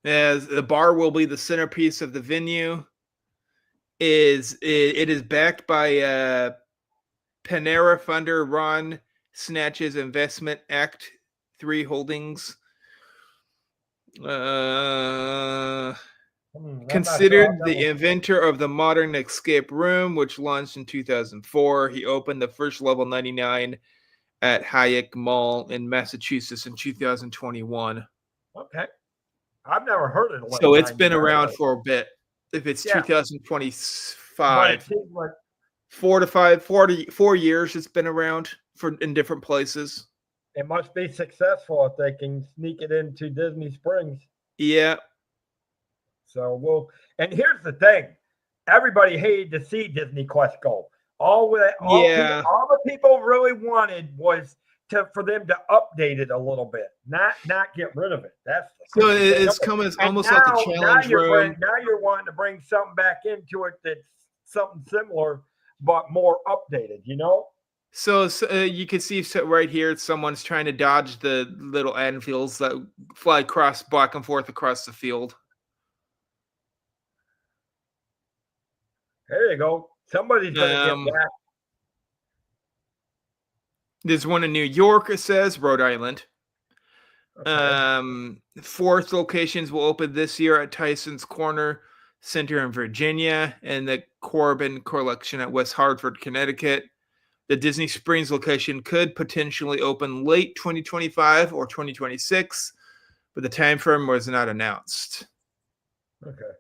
as the bar will be the centerpiece of the venue. It is backed by Panera funder Ron Snatch's Investment Act 3 Holdings. I'm not sure. Considered the inventor of the modern escape room, which launched in 2004. He opened the first level 99 at Hayek Mall in Massachusetts in 2021. Okay. I've never heard of it. So it's been around for a bit. If it's Yeah. 2025, 4 years it's been around in different places. It must be successful if they can sneak it into Disney Springs. Yeah. So and here's the thing. Everybody hated to see Disney Quest go. All the people really wanted was for them to update it a little bit, not get rid of it. That's so it's almost like a challenge room. Now you're wanting to bring something back into it that's something similar but more updated. So you can see right here, someone's trying to dodge the little anvils that fly back and forth across the field. There you go. Somebody's going to get that. There's one in New York, it says, Rhode Island. Okay. 4th locations will open this year at Tyson's Corner Center in Virginia and the Corbin Collection at West Hartford, Connecticut. The Disney Springs location could potentially open late 2025 or 2026, but the time frame was not announced. Okay.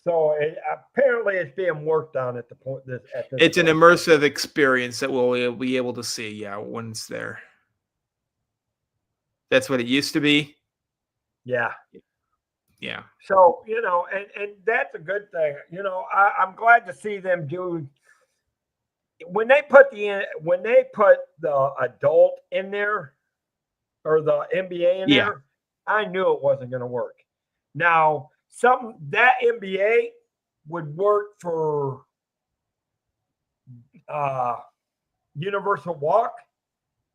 So apparently it's being worked on at the point. It's an immersive experience that we'll be able to see, yeah, when it's there. That's what it used to be. Yeah. Yeah. So, and that's a good thing. I'm glad to see them do. When they put the adult in there or the NBA in there, I knew it wasn't going to work. Now, that NBA would work for Universal Walk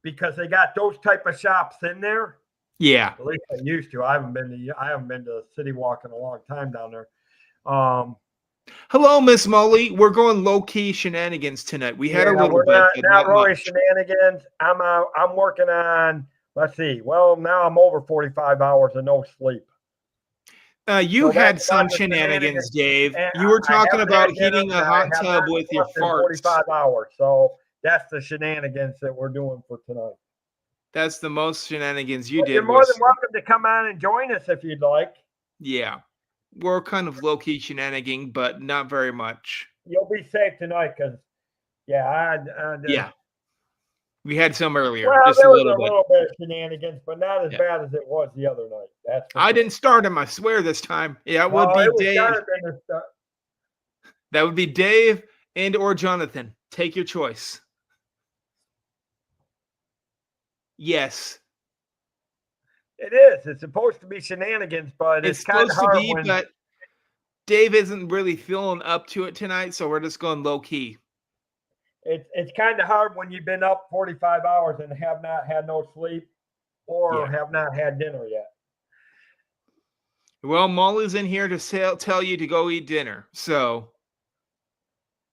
because they got those type of shops in there. Yeah, at least I used to. I haven't been to City Walk in a long time down there. Hello, Miss Molly. We're going low key shenanigans tonight. We had a little bit, not really shenanigans. I'm working on. Let's see. Well, now I'm over 45 hours of no sleep. You had some shenanigans, Dave. You were talking about heating a hot tub with your farts. 45 hours. So that's the shenanigans that we're doing for tonight. That's the most shenanigans you did. You're more than welcome to come on and join us if you'd like. Yeah. We're kind of low-key shenanigan, but not very much. You'll be safe tonight because, yeah. We had some earlier. Well, just there was a little bit of shenanigans, but not as bad as it was the other night. I didn't start him, I swear, this time. Yeah, it would be Dave. That would be Dave and or Jonathan. Take your choice. Yes. It is. It's supposed to be shenanigans, but It's it's kind of supposed to hard be, when but Dave isn't really feeling up to it tonight, so we're just going low key. it's kind of hard when you've been up 45 hours and have not had no sleep or Yeah. have not had dinner yet. Well, Molly's in here to tell you to go eat dinner. So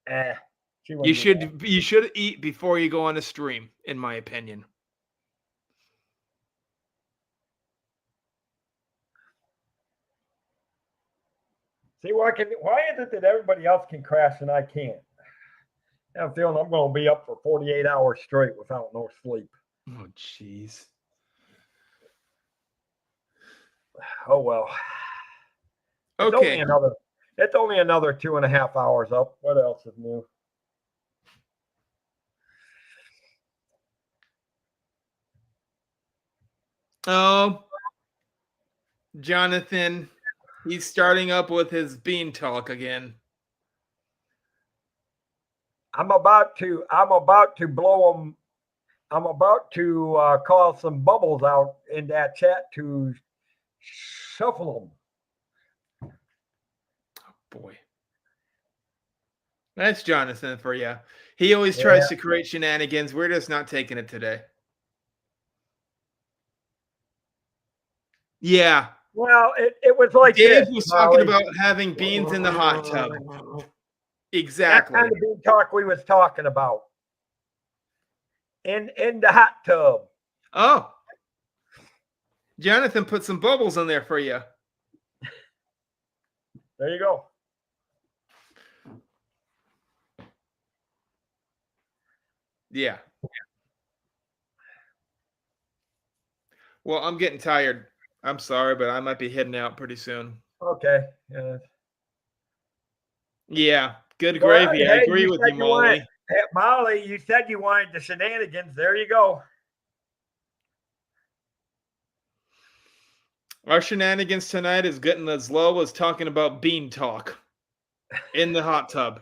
Eh, she you wouldn't do that. should eat before you go on a stream, in my opinion. See, why is it that everybody else can crash and I can't? I have a feeling I'm going to be up for 48 hours straight without no sleep. Oh, jeez. Oh well. It's Okay. only another 2.5 hours up. What else is new? Oh, Jonathan, he's starting up with his bean talk again. I'm about to blow them. I'm about to call some bubbles out in that chat to shuffle them. Boy. That's Jonathan for you. He always Yeah. tries to create shenanigans. We're just not taking it today. Yeah. Well, it was like Dave this. was talking Molly. about having beans in the hot tub. That Exactly. kind of bean talk we was talking about. In the hot tub. Oh. Jonathan put some bubbles in there for you. There you go. Yeah. Well, I'm getting tired. I'm sorry, but I might be heading out pretty soon. Okay. Yeah. Yeah. Good Well, gravy. I hey, agree with you, Molly. Hey, Molly, you said you wanted the shenanigans. There you go. Our shenanigans tonight is getting as low as talking about bean talk in the hot tub.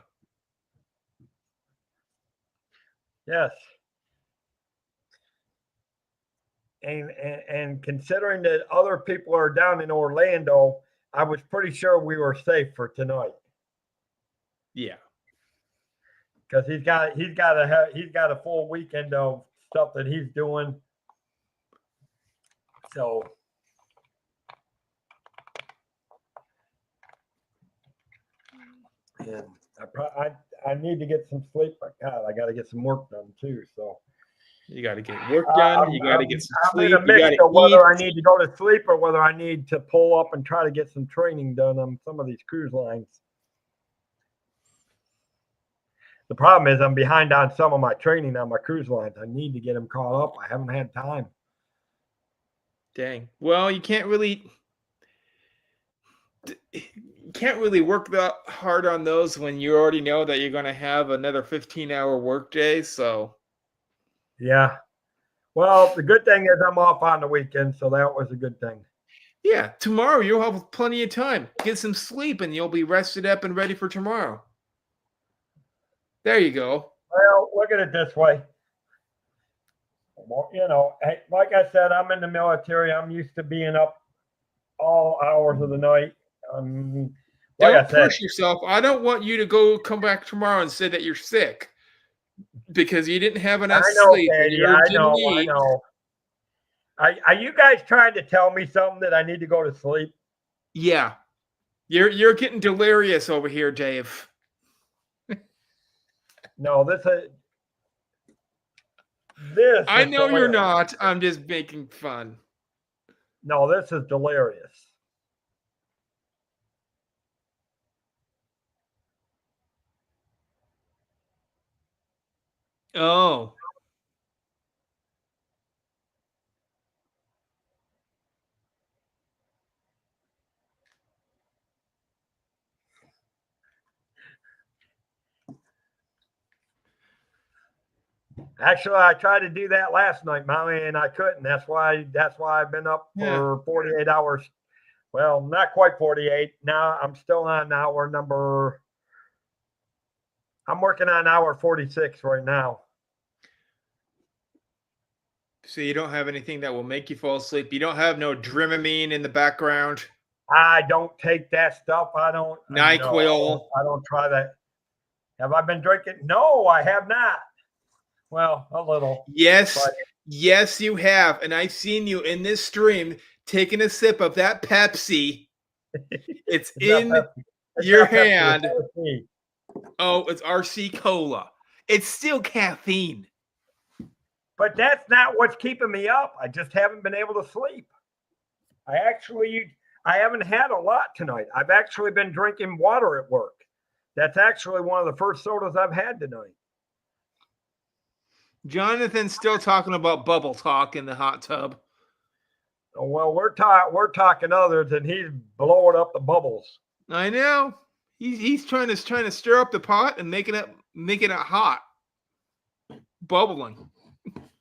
Yes. And considering that other people are down in Orlando, I was pretty sure we were safe for tonight. Yeah. Because he's got a full weekend of stuff that he's doing. So and I need to get some sleep. But God, I got to get some work done too. So you got to get work done. You got to get some sleep. I'm in a mix of eat. whether I need to go to sleep or whether I need to pull up and try to get some training done on some of these cruise lines. The problem is I'm behind on some of my training on my cruise lines. I need to get them caught up. I haven't had time. Dang. Well, you can't really work that hard on those when you already know that you're going to have another 15-hour workday. So yeah. Well, the good thing is I'm off on the weekend, so that was a good thing. Yeah, tomorrow you'll have plenty of time. Get some sleep and you'll be rested up and ready for tomorrow. There you go. Well, look at it this way. You know, like I said, I'm in the military. I'm used to being up all hours of the night. Don't push yourself. I don't want you to come back tomorrow and say that you're sick because you didn't have enough sleep. Katie, I know. Are you guys trying to tell me something that I need to go to sleep? Yeah. You're getting delirious over here, Dave. No, this. I know delirious. You're not. I'm just making fun. No, this is delirious. Oh. Actually, I tried to do that last night, Molly, and I couldn't. That's why I've been up for 48 hours. Well, not quite 48. Now I'm still on hour number I'm working on hour 46 right now. So you don't have anything that will make you fall asleep. You don't have no Dramamine in the background. I don't take that stuff. I don't. NyQuil. I don't try that. Have I been drinking? No, I have not. Well, a little. Yes, But yes, you have. And I've seen you in this stream taking a sip of that Pepsi. It's in your hand. Oh, it's RC Cola. It's still caffeine. But that's not what's keeping me up. I just haven't been able to sleep. I haven't had a lot tonight. I've actually been drinking water at work. That's actually one of the first sodas I've had tonight. Jonathan's still talking about bubble talk in the hot tub. Oh, well, we're talking others, and he's blowing up the bubbles. I know. He's trying to stir up the pot and making it hot, bubbling.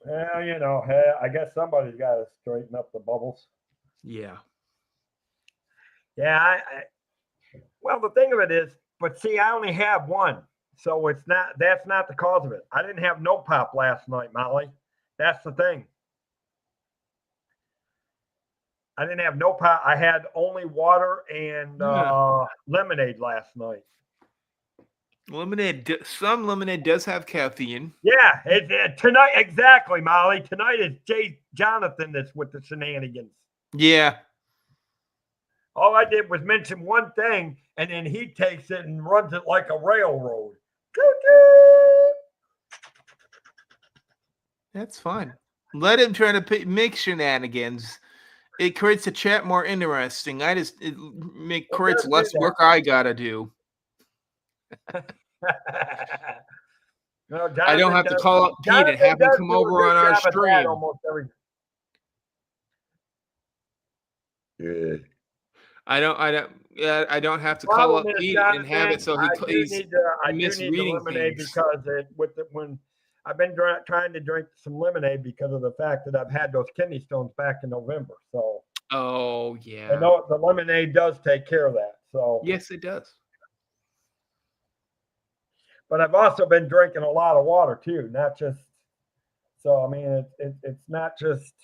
Well, I guess somebody's got to straighten up the bubbles. Yeah. Yeah. Well, the thing of it is, but see, I only have one, so that's not the cause of it. I didn't have no pop last night, Molly. That's the thing. I didn't have no pop. I had only water and lemonade last night. Some lemonade does have caffeine. Yeah, tonight exactly, Molly. Tonight is Jonathan that's with the shenanigans. Yeah. All I did was mention one thing, and then he takes it and runs it like a railroad. That's fine. Let him try to make shenanigans. It creates the chat more interesting. Creates less work I gotta do. No, I don't have to call up Pete and have him come over on our stream. Almost every... Yeah. I don't have to call up Pete and have it so he's misreading lemonade things. Because when I've been trying to drink some lemonade because of the fact that I've had those kidney stones back in November. So. Oh yeah. I know the lemonade does take care of that. So. Yes, it does. But I've also been drinking a lot of water too, not just. So I mean, it's not just.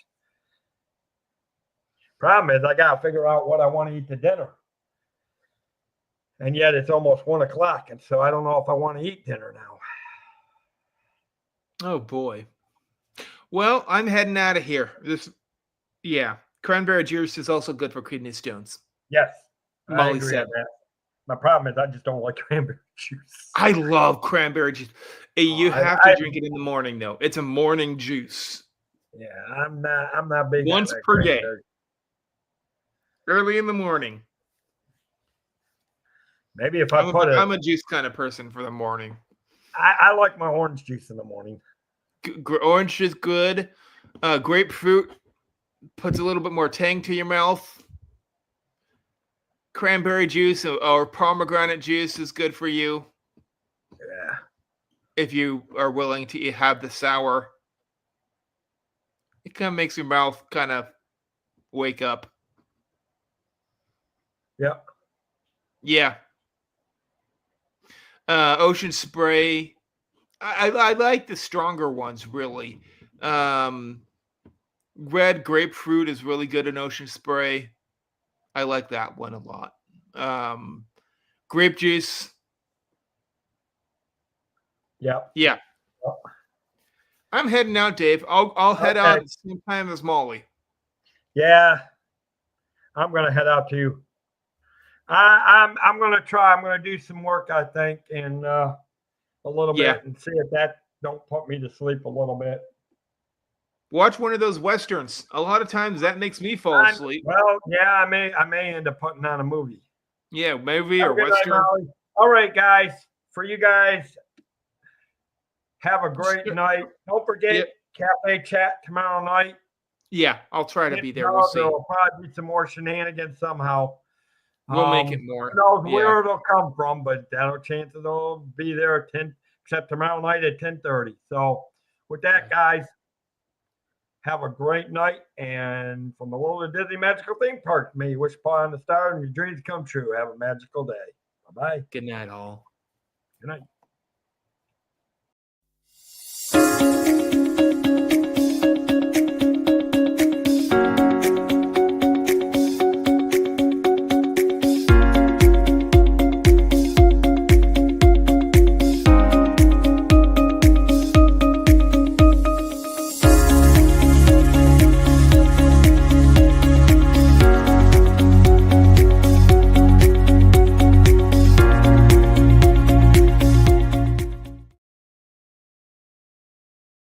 Problem is, I gotta figure out what I want to eat to dinner, and yet it's almost 1 o'clock, and so I don't know if I want to eat dinner now. Oh boy. Well, I'm heading out of here. Cranberry juice is also good for kidney stones. Yes, Molly said that. My problem is I just don't like cranberry juice. I love cranberry juice. You have to drink it in the morning, though. It's a morning juice. Yeah, I'm not big. Once per day. Early in the morning. Maybe if I'm a juice kind of person for the morning. I like my orange juice in the morning. Orange is good. Grapefruit puts a little bit more tang to your mouth. Cranberry juice or pomegranate juice is good for you. Yeah. If you are willing to have the sour. It kind of makes your mouth kind of wake up. Yep. Yeah. Ocean Spray. I like the stronger ones, really. Red grapefruit is really good in Ocean Spray. I like that one a lot. Grape juice. Yep. Yeah. Yep. I'm heading out, Dave. I'll head out at the same time as Molly. Yeah. I'm gonna head out too. I'm gonna try. I'm gonna do some work, I think, in a little bit and see if that don't put me to sleep a little bit. Watch one of those westerns. A lot of times that makes me fall asleep. Well, yeah, I may end up putting on a movie. Yeah, movie or western. All right, guys. For you guys, have a great night. Don't forget Cafe Chat tomorrow night. Yeah, I'll try to be there. We'll see. There'll probably be some more shenanigans somehow. We'll make it more. Who knows where it'll come from, but no chances it'll be there at 10, except tomorrow night at 10:30. So with that, guys, have a great night. And from the world of Disney Magical Theme Park, may you wish upon the stars and your dreams come true. Have a magical day. Bye-bye. Good night, all. Good night.